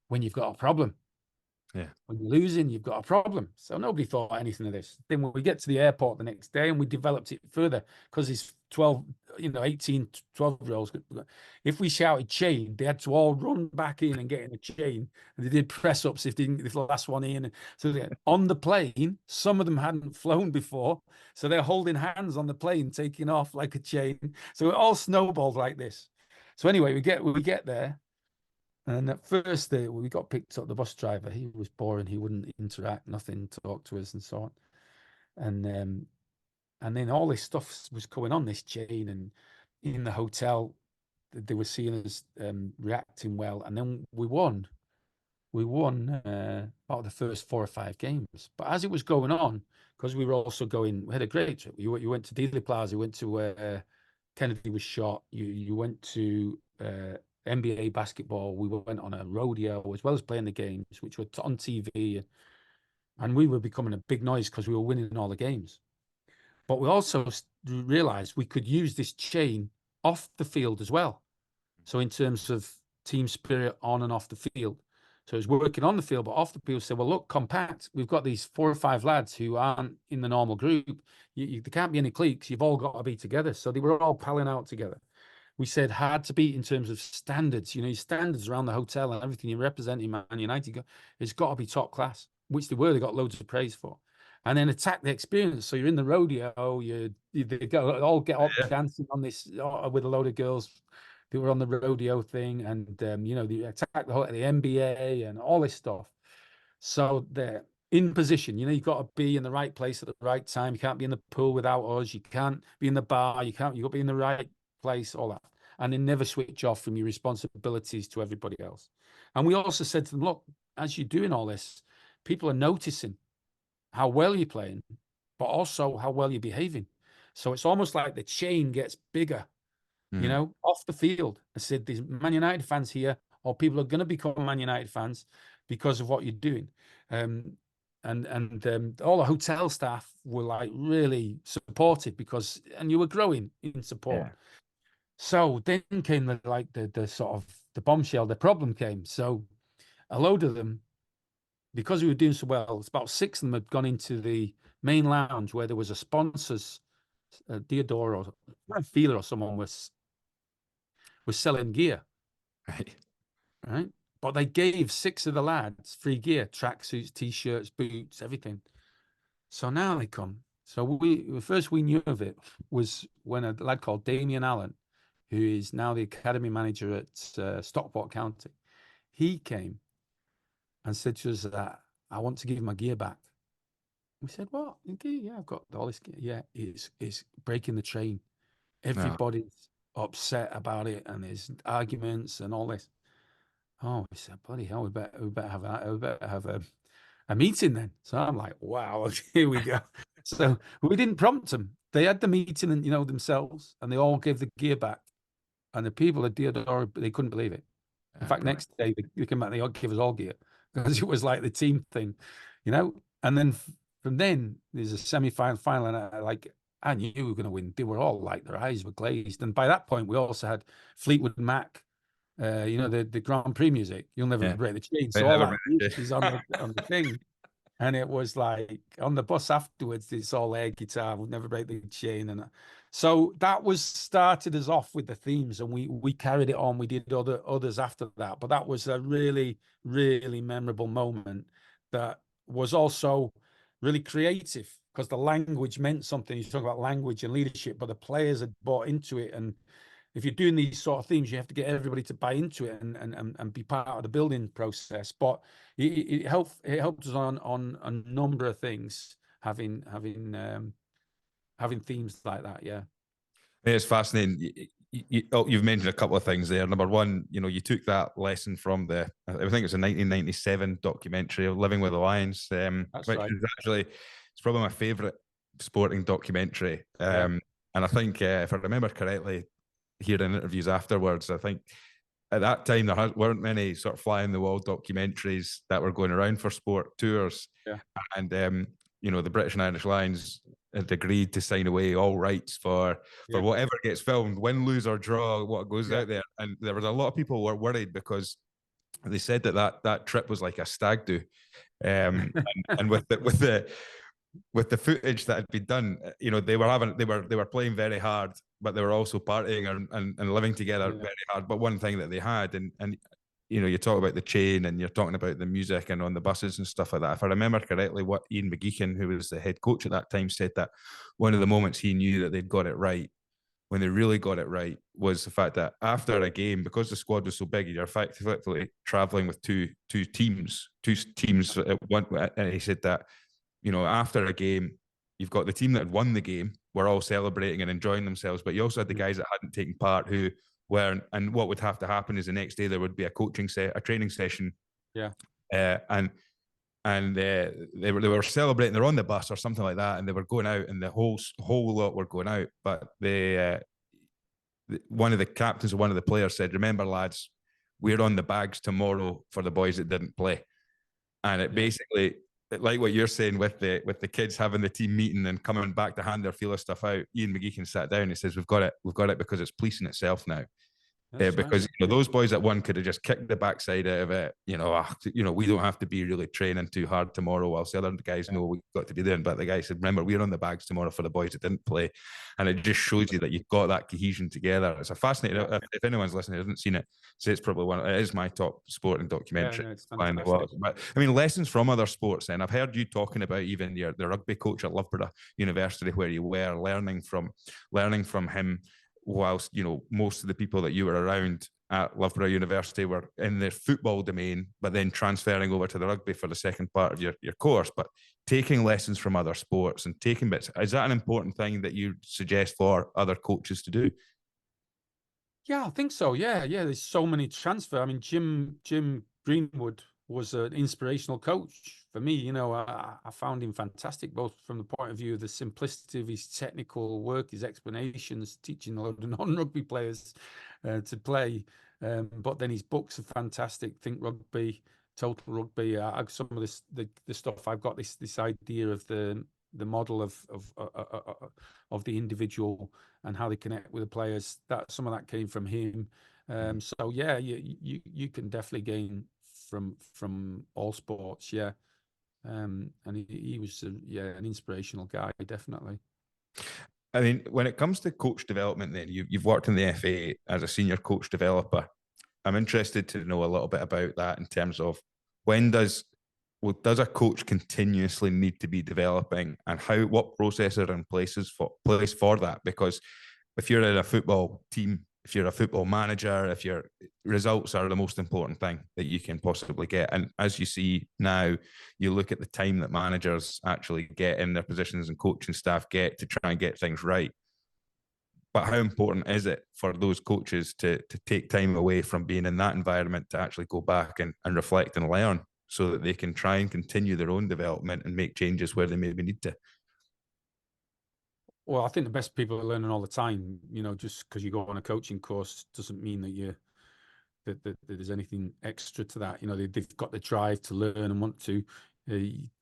when you've got a problem. Yeah. When you're losing, you've got a problem. So nobody thought anything of this. Then when we get to the airport the next day and we developed it further, because it's 12, 18, 12-year-olds. If we shouted chain, they had to all run back in and get in a chain. And they did press ups if the last one in. So on the plane, some of them hadn't flown before. So they're holding hands on the plane, taking off like a chain. So it all snowballed like this. So anyway, we get there. And at first, we got picked up. The bus driver, he was boring. He wouldn't interact, nothing, talk to us, and so on. And then all this stuff was going on, this chain, and in the hotel, they were seeing us reacting well. And then we won. We won about the first 4 or 5 games. But as it was going on, because we were also going, we had a great trip. You went to Dealey Plaza, you went to where Kennedy was shot. You went to NBA basketball. We went on a rodeo as well as playing the games, which were on TV. And we were becoming a big noise because we were winning all the games. But we also realized we could use this chain off the field as well. So in terms of team spirit on and off the field. So it was working on the field, but off the field, said, well, look, compact. We've got these 4 or 5 lads who aren't in the normal group. There can't be any cliques. You've all got to be together. So they were all palling out together. We said hard to beat in terms of standards. You know, your standards around the hotel and everything you're representing Man United, it's got to be top class, which they were. They got loads of praise for. And then attack the experience. So you're in the rodeo, they all get up dancing on this with a load of girls who were on the rodeo thing, and they attack the NBA and all this stuff. So they're in position. You've got to be in the right place at the right time. You can't be in the pool without us. You can't be in the bar. You've got to be in the right place, all that. And then never switch off from your responsibilities to everybody else. And we also said to them, look, as you're doing all this, people are noticing how well you're playing, but also how well you're behaving. So it's almost like the chain gets bigger, off the field. I said, there's Man United fans here, or people are going to become Man United fans because of what you're doing. And all the hotel staff were like really supportive and you were growing in support. Yeah. So then came the sort of the bombshell, the problem came. So a load of them, because we were doing so well, it's about 6 of them had gone into the main lounge where there was a sponsor's Diodoro or Fila or someone was selling gear. Right. But they gave 6 of the lads free gear, tracksuits, T-shirts, boots, everything. So now they come. So the first we knew of it was when a lad called Damien Allen, who is now the academy manager at Stockport County, he came and said to us that I want to give my gear back. We said, what? Yeah, I've got all this gear. Yeah, it's breaking the train. Everybody's upset about it, and there's arguments and all this. Oh, we said, bloody hell, we better have a meeting then. So I'm like, wow, here we go. So we didn't prompt them. They had the meeting and themselves, and they all gave the gear back. And the people at Diodoro, they couldn't believe it. In fact, next day they came back, they give us all gear because it was like the team thing, you know. And then from then there's a semi-final, final, and I knew we were going to win. They were all like, their eyes were glazed. And by that point, we also had Fleetwood Mac, you know, the Grand Prix music. You'll never break the chain. So all that is on the thing. And it was like on the bus afterwards, it's all air guitar, we'll never break the chain. And so that was started us off with the themes, and we carried it on. We did others after that. But that was a really, really memorable moment that was also really creative because the language meant something. You talk about language and leadership, but the players had bought into it. And if you're doing these sort of themes, you have to get everybody to buy into it and be part of the building process. But it helped us on a number of things, having themes like that. Yeah, it's fascinating. You've mentioned a couple of things there. Number one, you know, you took that lesson from I think it's a 1997 documentary of Living with the Lions, which right. is actually, it's probably my favourite sporting documentary. And I think if I remember correctly, hearing interviews afterwards, I think at that time there weren't many sort of fly in the wall documentaries that were going around for sport tours. And you know, the British and Irish Lions had agreed to sign away all rights for whatever gets filmed, win, lose or draw, what goes out there. And there was a lot of people were worried because they said that trip was like a stag do. And with the footage that had been done, you know, they were playing very hard, but they were also partying and living together very hard. But one thing that they had, and you know, you talk about the chain and you're talking about the music and on the buses and stuff like that. If I remember correctly, what Ian McGuinness, who was the head coach at that time, said that one of the moments he knew that they'd got it right, when they really got it right, was the fact that after a game, because the squad was so big, you're effectively traveling with two teams at one. And he said that, you know, after a game, you've got the team that had won the game, were all celebrating and enjoying themselves, but you also had the guys that hadn't taken part who weren't. And what would have to happen is the next day there would be a training session. And they were celebrating. They're on the bus or something like that, and they were going out, and the whole lot were going out. But one of the captains or one of the players said, "Remember, lads, we're on the bags tomorrow for the boys that didn't play." And it basically, like what you're saying with the kids having the team meeting and coming back to hand their feeler stuff out. Ian McGuinness sat down and he says, "We've got it because it's policing itself now." Because you know, those boys that won could have just kicked the backside out of it. You know, we don't have to be really training too hard tomorrow. Whilst the other guys know we've got to be there. But the guy said, "Remember, we're on the bags tomorrow for the boys that didn't play," and it just shows you that you've got that cohesion together. It's a fascinating. If anyone's listening who hasn't seen it, say it's probably it is my top sporting documentary. But I mean, lessons from other sports. Then I've heard you talking about even the rugby coach at Loughborough University, where you were learning from him. Whilst, you know, most of the people that you were around at Loughborough University were in the football domain, but then transferring over to the rugby for the second part of your course. But taking lessons from other sports and taking bits, is that an important thing that you suggest for other coaches to do? Yeah, I think so. Yeah. There's so many transfer. I mean, Jim Greenwood was an inspirational coach for me. You know, I found him fantastic, both from the point of view of the simplicity of his technical work, his explanations, teaching a lot of non-rugby players to play. But then his books are fantastic. Think Rugby, Total Rugby. Some of this, the stuff I've got this idea of the model of the individual and how they connect with the players. That some of that came from him. So yeah, you can definitely gain from all sports. Yeah. And he was an inspirational guy, definitely. I mean, when it comes to coach development, then you've worked in the FA as a senior coach developer. I'm interested to know a little bit about that in terms of does a coach continuously need to be developing, and what processes are in place for that? Because if you're in a football team, if you're a football manager, if your results are the most important thing that you can possibly get. And as you see now, you look at the time that managers actually get in their positions and coaching staff get to try and get things right. But how important is it for those coaches to take time away from being in that environment to actually go back and reflect and learn so that they can try and continue their own development and make changes where they maybe need to? Well, I think the best people are learning all the time. You know, just because you go on a coaching course doesn't mean that you're that there's anything extra to that. You know, they've got the drive to learn and want to.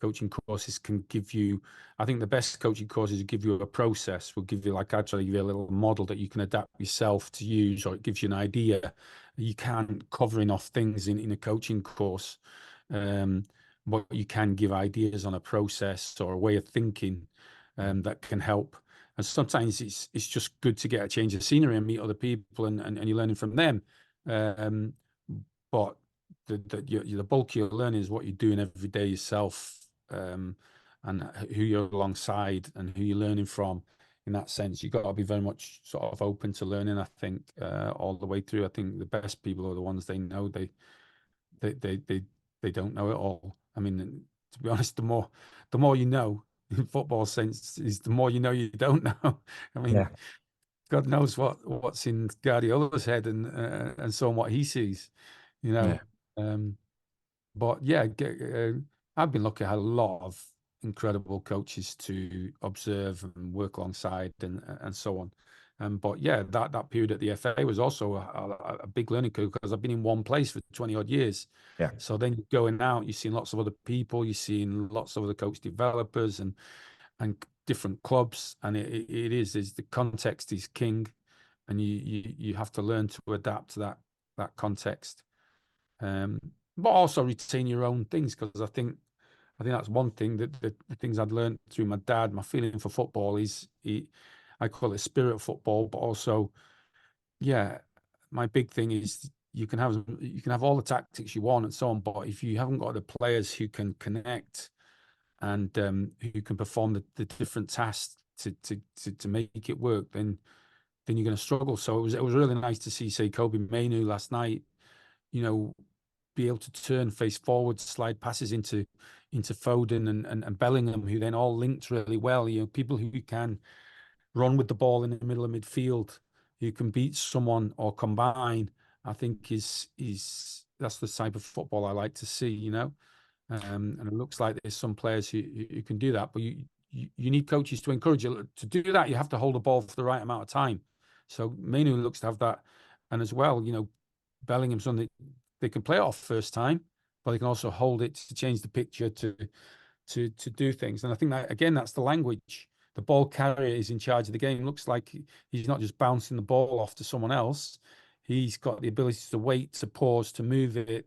Coaching courses can give you, I think the best coaching courses give you a process, will give you like actually give you a little model that you can adapt yourself to use, or it gives you an idea. You can't covering off things in a coaching course, but you can give ideas on a process or a way of thinking that can help. And sometimes it's just good to get a change of scenery and meet other people, and you're learning from them. But the bulk of your learning is what you're doing every day yourself, and who you're alongside and who you're learning from. In that sense, you've got to be very much sort of open to learning, I think, all the way through. I think the best people are the ones they know they don't know it all. I mean, to be honest, the more you know in football sense is the more you know you don't know. I mean, Yeah. God knows what's in Guardiola's head and so on, what he sees, you know. Yeah. But yeah, I've been lucky. I had a lot of incredible coaches to observe and work alongside, and so on. But yeah, that period at the FA was also a big learning curve, because I've been in one place for 20 odd years. Yeah. So then you're going out, you're seeing lots of other people, you're seeing lots of other coach developers and different clubs, and it is the context is king, and you have to learn to adapt to that context, but also retain your own things, because I think that's one thing that the things I'd learned through my dad. My feeling for football is I call it spirit of football, but also, yeah, my big thing is you can have all the tactics you want and so on, but if you haven't got the players who can connect and who can perform the different tasks to make it work, then you're going to struggle. So it was really nice to see, say, Kobe Mainu last night, you know, be able to turn face forward, slide passes into Foden and Bellingham, who then all linked really well. You know, people who can run with the ball in the middle of midfield, who can beat someone or combine. I think is that's the type of football I like to see. You know. And it looks like there's some players who can do that, but you need coaches to encourage you to do that. You have to hold the ball for the right amount of time. So Mainu looks to have that, and as well, you know, Bellingham's something they can play it off first time, but they can also hold it to change the picture to do things. And I think that again, that's the language. The ball carrier is in charge of the game. Looks like he's not just bouncing the ball off to someone else. He's got the ability to wait, to pause, to move it,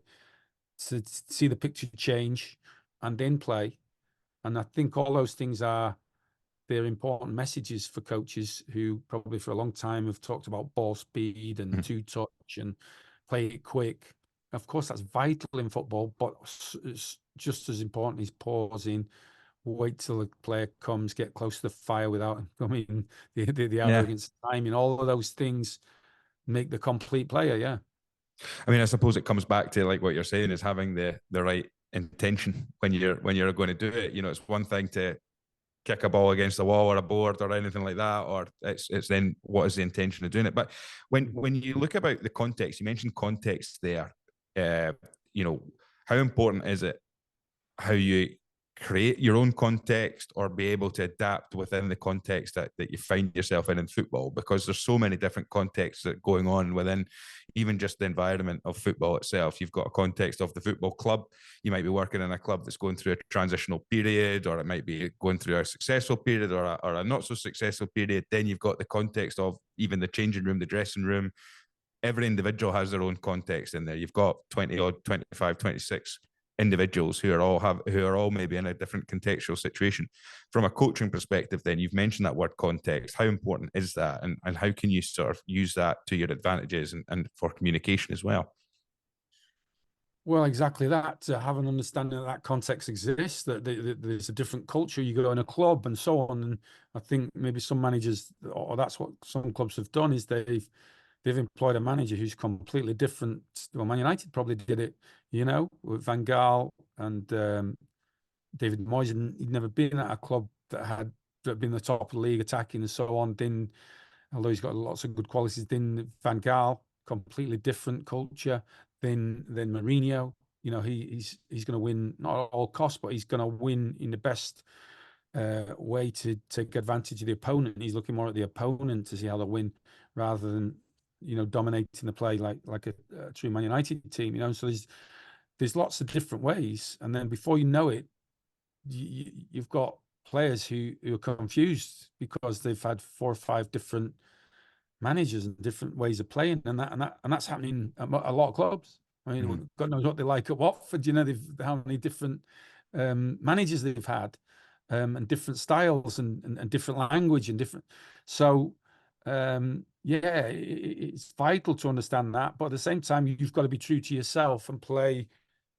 to see the picture change, and then play. And I think all those things they're important messages for coaches who probably for a long time have talked about ball speed and two touch and play it quick. Of course, that's vital in football, but it's just as important is pausing, wait till the player comes, get close to the fire without him coming, the arrogance, timing, all of those things make the complete player. Yeah. I mean, I suppose it comes back to like what you're saying is having the right intention when you're going to do it. You know, it's one thing to kick a ball against the wall or a board or anything like that, or it's then what is the intention of doing it. But when you look about the context, you mentioned context there. You know, how important is it how you create your own context or be able to adapt within the context that you find yourself in football, because there's so many different contexts that are going on within even just the environment of football itself. You've got a context of the football club. You might be working in a club that's going through a transitional period, or it might be going through a successful period or a not so successful period. Then you've got the context of even the changing room, the dressing room. Every individual has their own context in there. You've got 20 odd, 25, 26 individuals who are all maybe in a different contextual situation. From a coaching perspective, then you've mentioned that word context. How important is that, and how can you sort of use that to your advantages and for communication as well? Well, exactly that. To have an understanding that context exists, that there's a different culture. You go in a club and so on. And I think maybe some managers, or that's what some clubs have done, is they've employed a manager who's completely different. Well, Man United probably did it, you know, with Van Gaal and David Moyes. He'd never been at a club that been the top of the league, attacking and so on. Then, although he's got lots of good qualities, then Van Gaal, completely different culture. Then Mourinho, you know, he's going to win not at all costs, but he's going to win in the best way to take advantage of the opponent. He's looking more at the opponent to see how they win rather than dominating the play like a true Man United team. So there's lots of different ways, and then before you know it, you've got players who are confused because they've had 4 or 5 different managers and different ways of playing, and that's happening at a lot of clubs. I mean, God knows what they like at Watford. How many different managers they've had, and different styles and different language and different. So it's vital to understand that, but at the same time, you've got to be true to yourself and play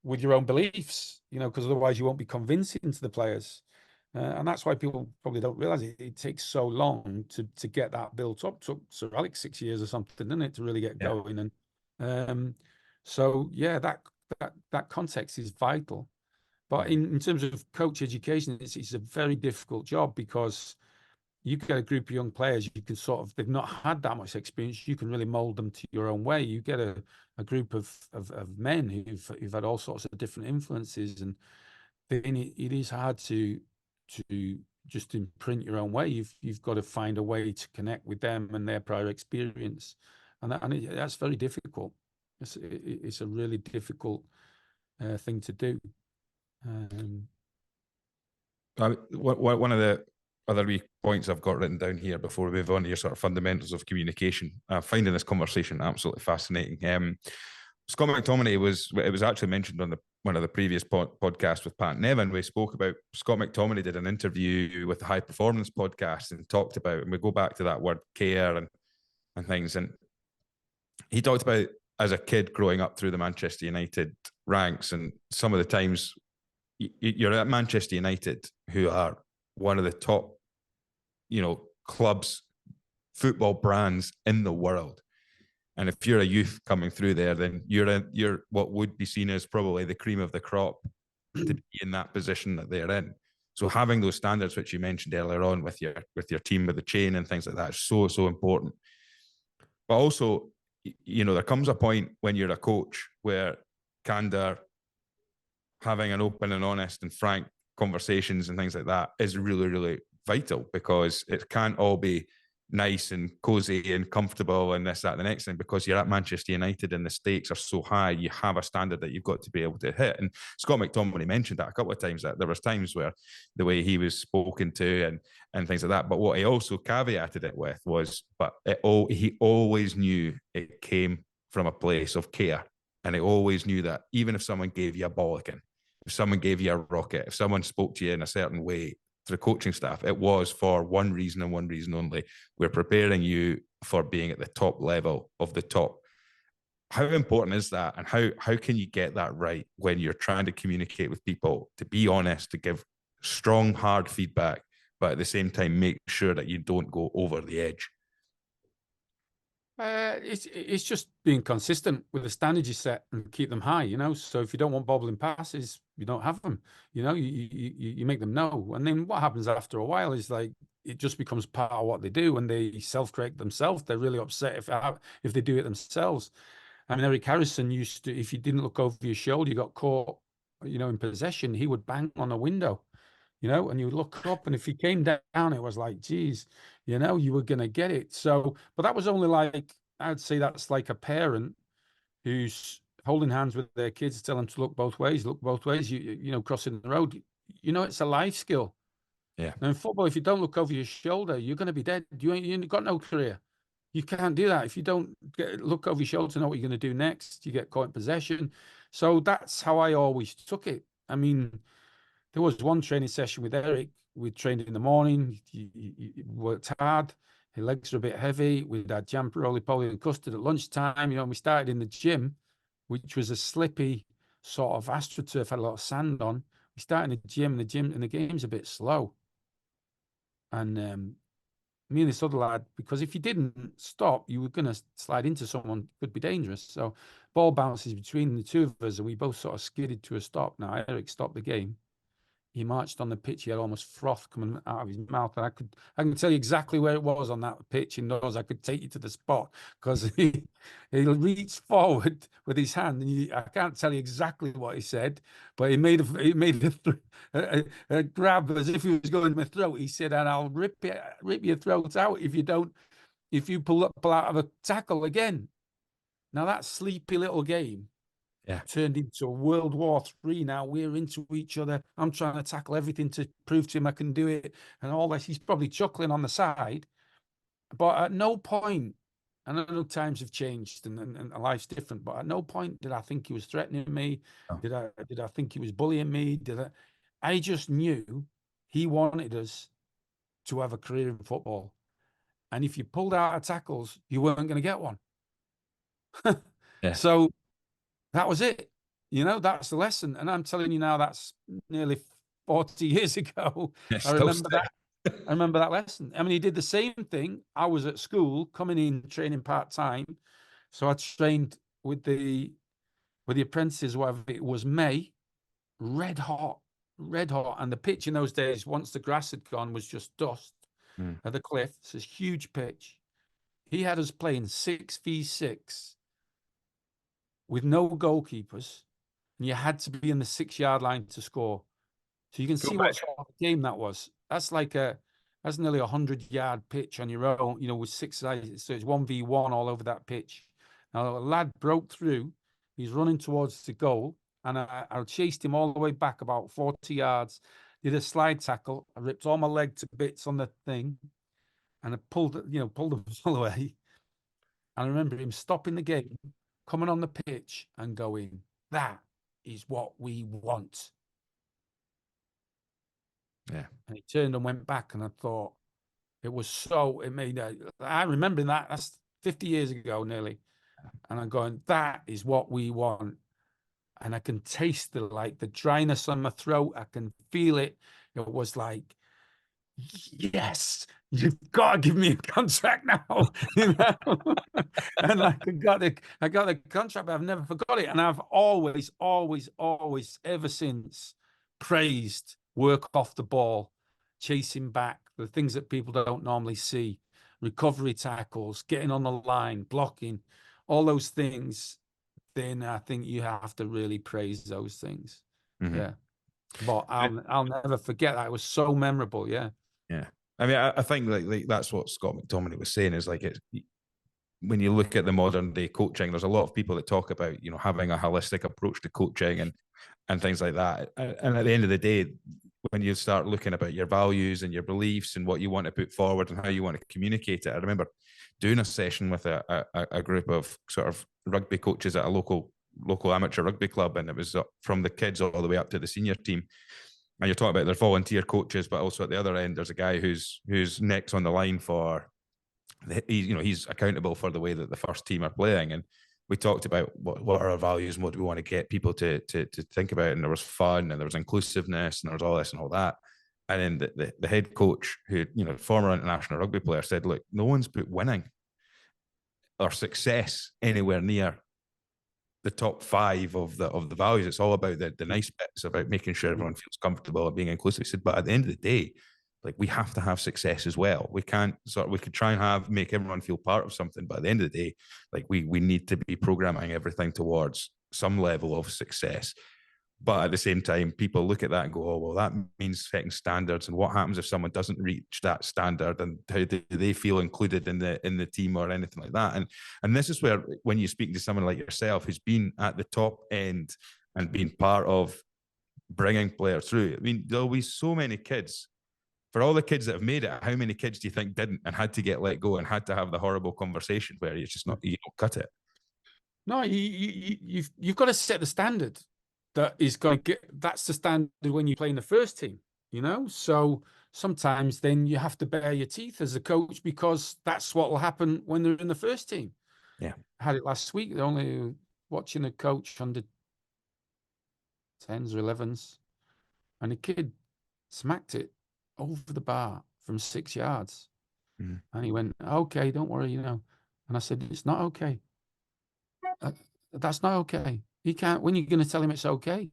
with your own beliefs, because otherwise you won't be convincing to the players. And that's why people probably don't realize it takes so long to get that built up. Took Sir Alex 6 years or something, didn't it, to really get going? And that context is vital. But in terms of coach education, it's a very difficult job, because you get a group of young players, you can they've not had that much experience. You can really mold them to your own way. You get a group of men who've had all sorts of different influences, and then it is hard to just imprint your own way. You've got to find a way to connect with them and their prior experience, and that's very difficult. It's a really difficult thing to do. One of the other wee points I've got written down here before we move on to your sort of fundamentals of communication, finding this conversation absolutely fascinating. Scott McTominay was actually mentioned on one of the previous podcasts with Pat Nevin. We spoke about Scott McTominay did an interview with the High Performance podcast and talked about, and we go back to that word care and things. And he talked about, as a kid growing up through the Manchester United ranks, and some of the times you're at Manchester United, who are one of the top, clubs, football brands in the world. And if you're a youth coming through there, then you're what would be seen as probably the cream of the crop to be in that position that they're in. So having those standards, which you mentioned earlier on with your team, with the chain and things like that, is so important. But also, there comes a point when you're a coach where candor, having an open and honest and frank conversations and things like that is really, really vital, because it can't all be nice and cozy and comfortable and this, that, and the next thing, because you're at Manchester United and the stakes are so high. You have a standard that you've got to be able to hit. And Scott McTominay mentioned that a couple of times, that there was times where the way he was spoken to and things like that. But what he also caveated it with was, he always knew it came from a place of care. And he always knew that even if someone gave you a bollocking, if someone gave you a rocket, if someone spoke to you in a certain way, to the coaching staff, it was for one reason and one reason only. We're preparing you for being at the top level of the top. How important is that? And how can you get that right when you're trying to communicate with people, to be honest, to give strong, hard feedback, but at the same time, make sure that you don't go over the edge? It's just being consistent with the standards you set and keep them high, So if you don't want bobbling passes, you don't have them. You make them know. And then what happens after a while is like it just becomes part of what they do, and they self-correct themselves. They're really upset if they do it themselves. I mean, Eric Harrison used to, if you didn't look over your shoulder, you got caught, in possession, he would bang on a window. And you look up, and if he came down, it was like, geez, you were going to get it. So, but that was only like, I'd say that's like a parent who's holding hands with their kids, telling them to look both ways, crossing the road. It's a life skill. Yeah. Now in football, if you don't look over your shoulder, you're going to be dead. You got no career. You can't do that. If you don't look over your shoulder to know what you're going to do next, you get caught in possession. So that's how I always took it. I mean, there was one training session with Eric. We trained in the morning. He worked hard. His legs were a bit heavy. We had jam, roly-poly, and custard at lunchtime. We started in the gym, which was a slippy sort of astroturf, had a lot of sand on. We started in the gym, and the game's a bit slow. And me and this other lad, because if you didn't stop, you were going to slide into someone, could be dangerous. So ball bounces between the two of us, and we both sort of skidded to a stop. Now, Eric stopped the game. He marched on the pitch. He had almost froth coming out of his mouth. And I can tell you exactly where it was on that pitch. Indoors, I could take you to the spot, because he reached forward with his hand, and I can't tell you exactly what he said, but he made a grab as if he was going to my throat. He said, "And I'll rip your throat out if you don't if you pull out of a tackle again. Now that sleepy little game turned into a World War III. Now we're into each other. I'm trying to tackle everything to prove to him I can do it and all this. He's probably chuckling on the side, but at no point, and I know times have changed and life's different, but at no point did I think he was threatening me. Oh. Did I think he was bullying me? I just knew he wanted us to have a career in football. And if you pulled out of tackles, you weren't going to get one. So that was it. You know, that's the lesson. And I'm telling you now, that's nearly 40 years ago. I remember that. I remember that lesson. I mean, he did the same thing. I was at school, coming in, training part-time. So I trained with the apprentices, whatever. It was May, red hot. And the pitch in those days, once the grass had gone, was just dust at the cliff. It's this huge pitch. He had us playing 6v6 with no goalkeepers, and you had to be in the 6-yard line to score. So you can see what sort of game that was. That's nearly 100-yard pitch on your own, you know, with 6 sides. So it's 1v1 all over that pitch. Now a lad broke through. He's running towards the goal, and I chased him all the way back about 40 yards. Did a slide tackle. I ripped all my leg to bits on the thing, and I pulled the ball away. And I remember him stopping the game, coming on the pitch and going, "That is what we want." Yeah. And he turned and went back, and I thought it made, I remember that. That's 50 years ago nearly. And I'm going, "That is what we want." And I can taste the dryness on my throat. I can feel it. It was like, yes, you've got to give me a contract now. You know? And like I got the contract, but I've never forgot it. And I've always ever since praised work off the ball, chasing back, the things that people don't normally see, recovery tackles, getting on the line, blocking, all those things. Then I think you have to really praise those things. Yeah. But I'll never forget that. It was so memorable. Yeah. Yeah. I mean, I think like that's what Scott McTominay was saying, is like, it's when you look at the modern day coaching, there's a lot of people that talk about, you know, having a holistic approach to coaching and things like that. And at the end of the day, when you start looking about your values and your beliefs and what you want to put forward and how you want to communicate it, I remember doing a session with a group of sort of rugby coaches at a local amateur rugby club, and it was from the kids all the way up to the senior team. And you're talking about their volunteer coaches, but also at the other end, there's a guy who's next on the line for, he's accountable for the way that the first team are playing. And we talked about what are our values and what do we want to get people to think about. And there was fun, and there was inclusiveness, and there was all this and all that. And then the head coach, who, you know, former international rugby player, said, "Look, no one's put winning or success anywhere near the top 5 of the values. It's all about the nice bits, about making sure everyone feels comfortable and being inclusive." He said, "But at the end of the day, like, we have to have success as well. We can't we could try and make everyone feel part of something, but at the end of the day, like, we need to be programming everything towards some level of success." But at the same time, people look at that and go, "Oh, well, that means setting standards. And what happens if someone doesn't reach that standard? And how do they feel included in the team or anything like that?" And this is where, when you speak to someone like yourself, who's been at the top end and been part of bringing players through, I mean, there'll be so many kids. For all the kids that have made it, how many kids do you think didn't and had to get let go and had to have the horrible conversation where it's just not, you don't cut it? No, you've got to set the standard. That is going to that's the standard when you play in the first team, you know? So sometimes then you have to bare your teeth as a coach, because that's what will happen when they're in the first team. Yeah. I had it last week. They're only watching a coach under 10s or 11s, and a kid smacked it over the bar from 6 yards. And he went, "Okay, don't worry, you know." And I said, "It's not okay. That's not okay. He can't, when you're going to tell him it's okay?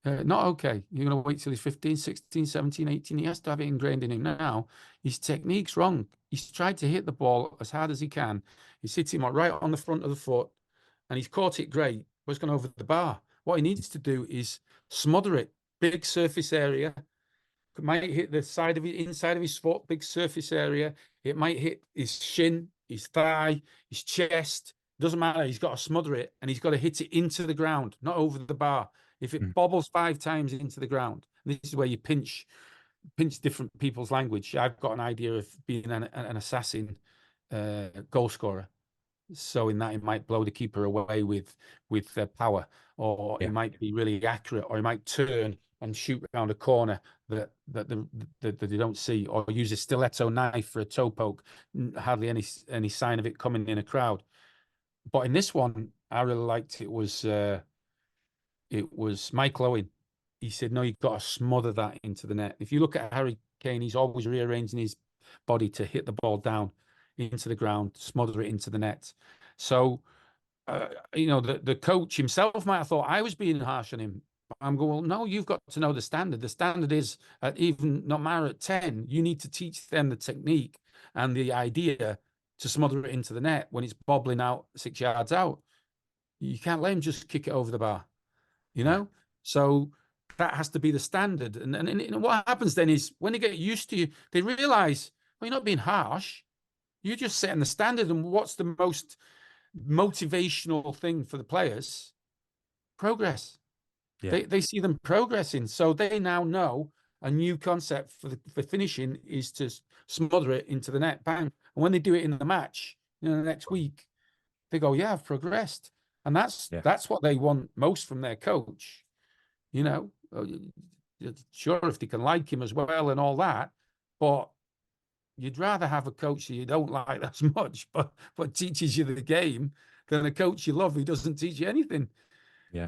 Not okay. You're going to wait till he's 15, 16, 17, 18. He has to have it ingrained in him now. His technique's wrong. He's tried to hit the ball as hard as he can. He's hitting it right on the front of the foot, and he's caught it great, but it's gone over the bar. What he needs to do is smother it, big surface area, might hit the side of inside of his foot, big surface area. It might hit his shin, his thigh, his chest. Doesn't matter. He's got to smother it, and he's got to hit it into the ground, not over the bar. If it bobbles 5 times into the ground, this is where you pinch different people's language. I've got an idea of being an assassin goal scorer. So in that, it might blow the keeper away with power, or it might be really accurate, or he might turn and shoot around a corner that they don't see, or use a stiletto knife for a toe poke. Hardly any sign of it coming in a crowd. But in this one, I really liked it was Michael Owen. He said, no, you've got to smother that into the net. If you look at Harry Kane, he's always rearranging his body to hit the ball down into the ground, smother it into the net. So, the coach himself might have thought I was being harsh on him. I'm going, well, no, you've got to know the standard. The standard is even no matter at 10, you need to teach them the technique and the idea to smother it into the net when it's bobbling out 6 yards out. You can't let him just kick it over the bar, So that has to be the standard. And what happens then is when they get used to you, they realize, well, you're not being harsh. You're just setting the standard. And what's the most motivational thing for the players? Progress. Yeah. They see them progressing. So they now know a new concept for finishing is to smother it into the net, bang. And when they do it in the match, the next week, they go, yeah, I've progressed. And that's what they want most from their coach. Sure, if they can like him as well and all that, but you'd rather have a coach that you don't like as much, but teaches you the game, than a coach you love who doesn't teach you anything. Yeah.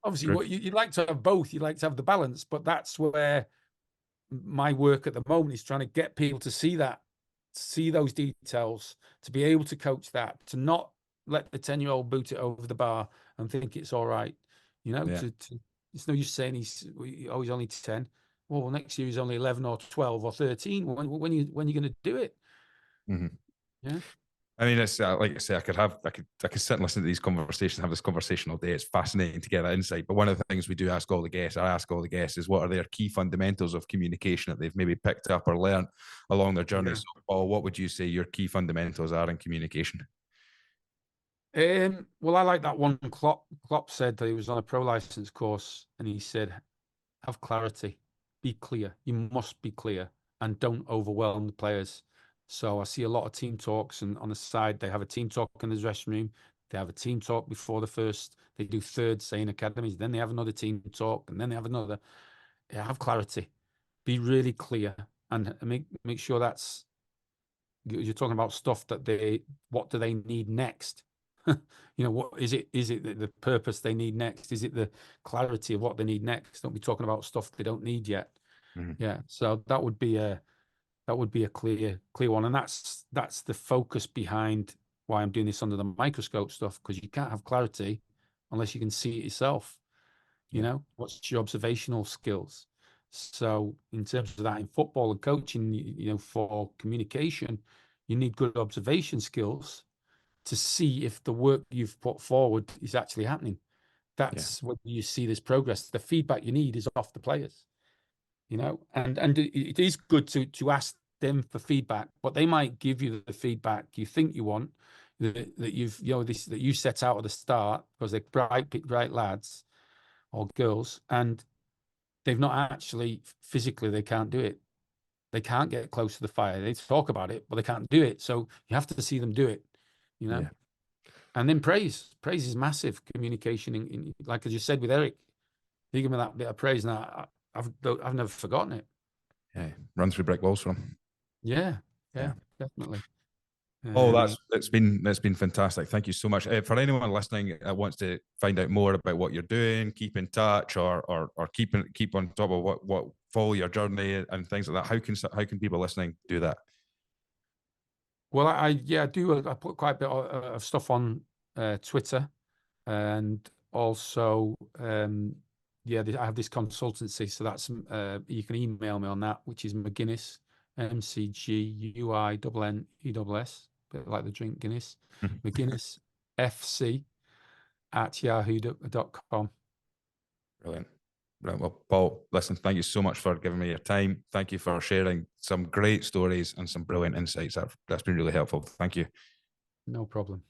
Obviously, what you'd like to have both. You'd like to have the balance, but that's where my work at the moment is trying to get people to see those details, to be able to coach that, to not let the 10-year-old boot it over the bar and think it's all right. It's no use saying he's only 10. Well, next year he's only 11 or 12 or 13. When you going to do it? Mm-hmm. Yeah. I mean, it's like I say, I could sit and listen to these conversations, have this conversation all day. It's fascinating to get that insight. But one of the things we do ask all the guests, is what are their key fundamentals of communication that they've maybe picked up or learned along their journey. Yeah. So, Paul, what would you say your key fundamentals are in communication? Well, I like that one. Klopp said that he was on a pro license course, and he said, "Have clarity, be clear. You must be clear, and don't overwhelm the players." So I see a lot of team talks, and on the side, they have a team talk in the dressing room. They have a team talk before the first. They do third, say in academies. Then they have another team talk, and then they have another. Have clarity, be really clear, and make sure that's you're talking about stuff that what do they need next? What is it? Is it the purpose they need next? Is it the clarity of what they need next? Don't be talking about stuff they don't need yet. Mm-hmm. Yeah. So that would be a clear one, and that's the focus behind why I'm doing this under the microscope stuff, because you can't have clarity unless you can see it yourself. What's your observational skills? So in terms of that in football and coaching, for communication, you need good observation skills to see if the work you've put forward is actually happening. That's when you see this progress. The feedback you need is off the players, and it is good to ask them for feedback, but they might give you the feedback you think you want, that you set out at the start, because they're bright lads or girls, and they've not actually physically, they can't do it. They can't get close to the fire. They talk about it, but they can't do it. So you have to see them do it, And then praise is massive communication. In like as you said with Eric, he gave me that bit of praise, and I've never forgotten it. Yeah, run through brick walls for him. Yeah, definitely. That's been fantastic. Thank you so much. For anyone listening that wants to find out more about what you're doing, keep in touch, or keep on top of what follow your journey and things like that. How can people listening do that? Well, I do. I put quite a bit of stuff on Twitter, and also I have this consultancy, so that's you can email me on that, which is McGuinness, McGuinness, bit like the drink Guinness, McGuinness FC @yahoo.com. Brilliant. Right, well, Paul, listen, thank you so much for giving me your time. Thank you for sharing some great stories and some brilliant insights. That's been really helpful. Thank you. No problem.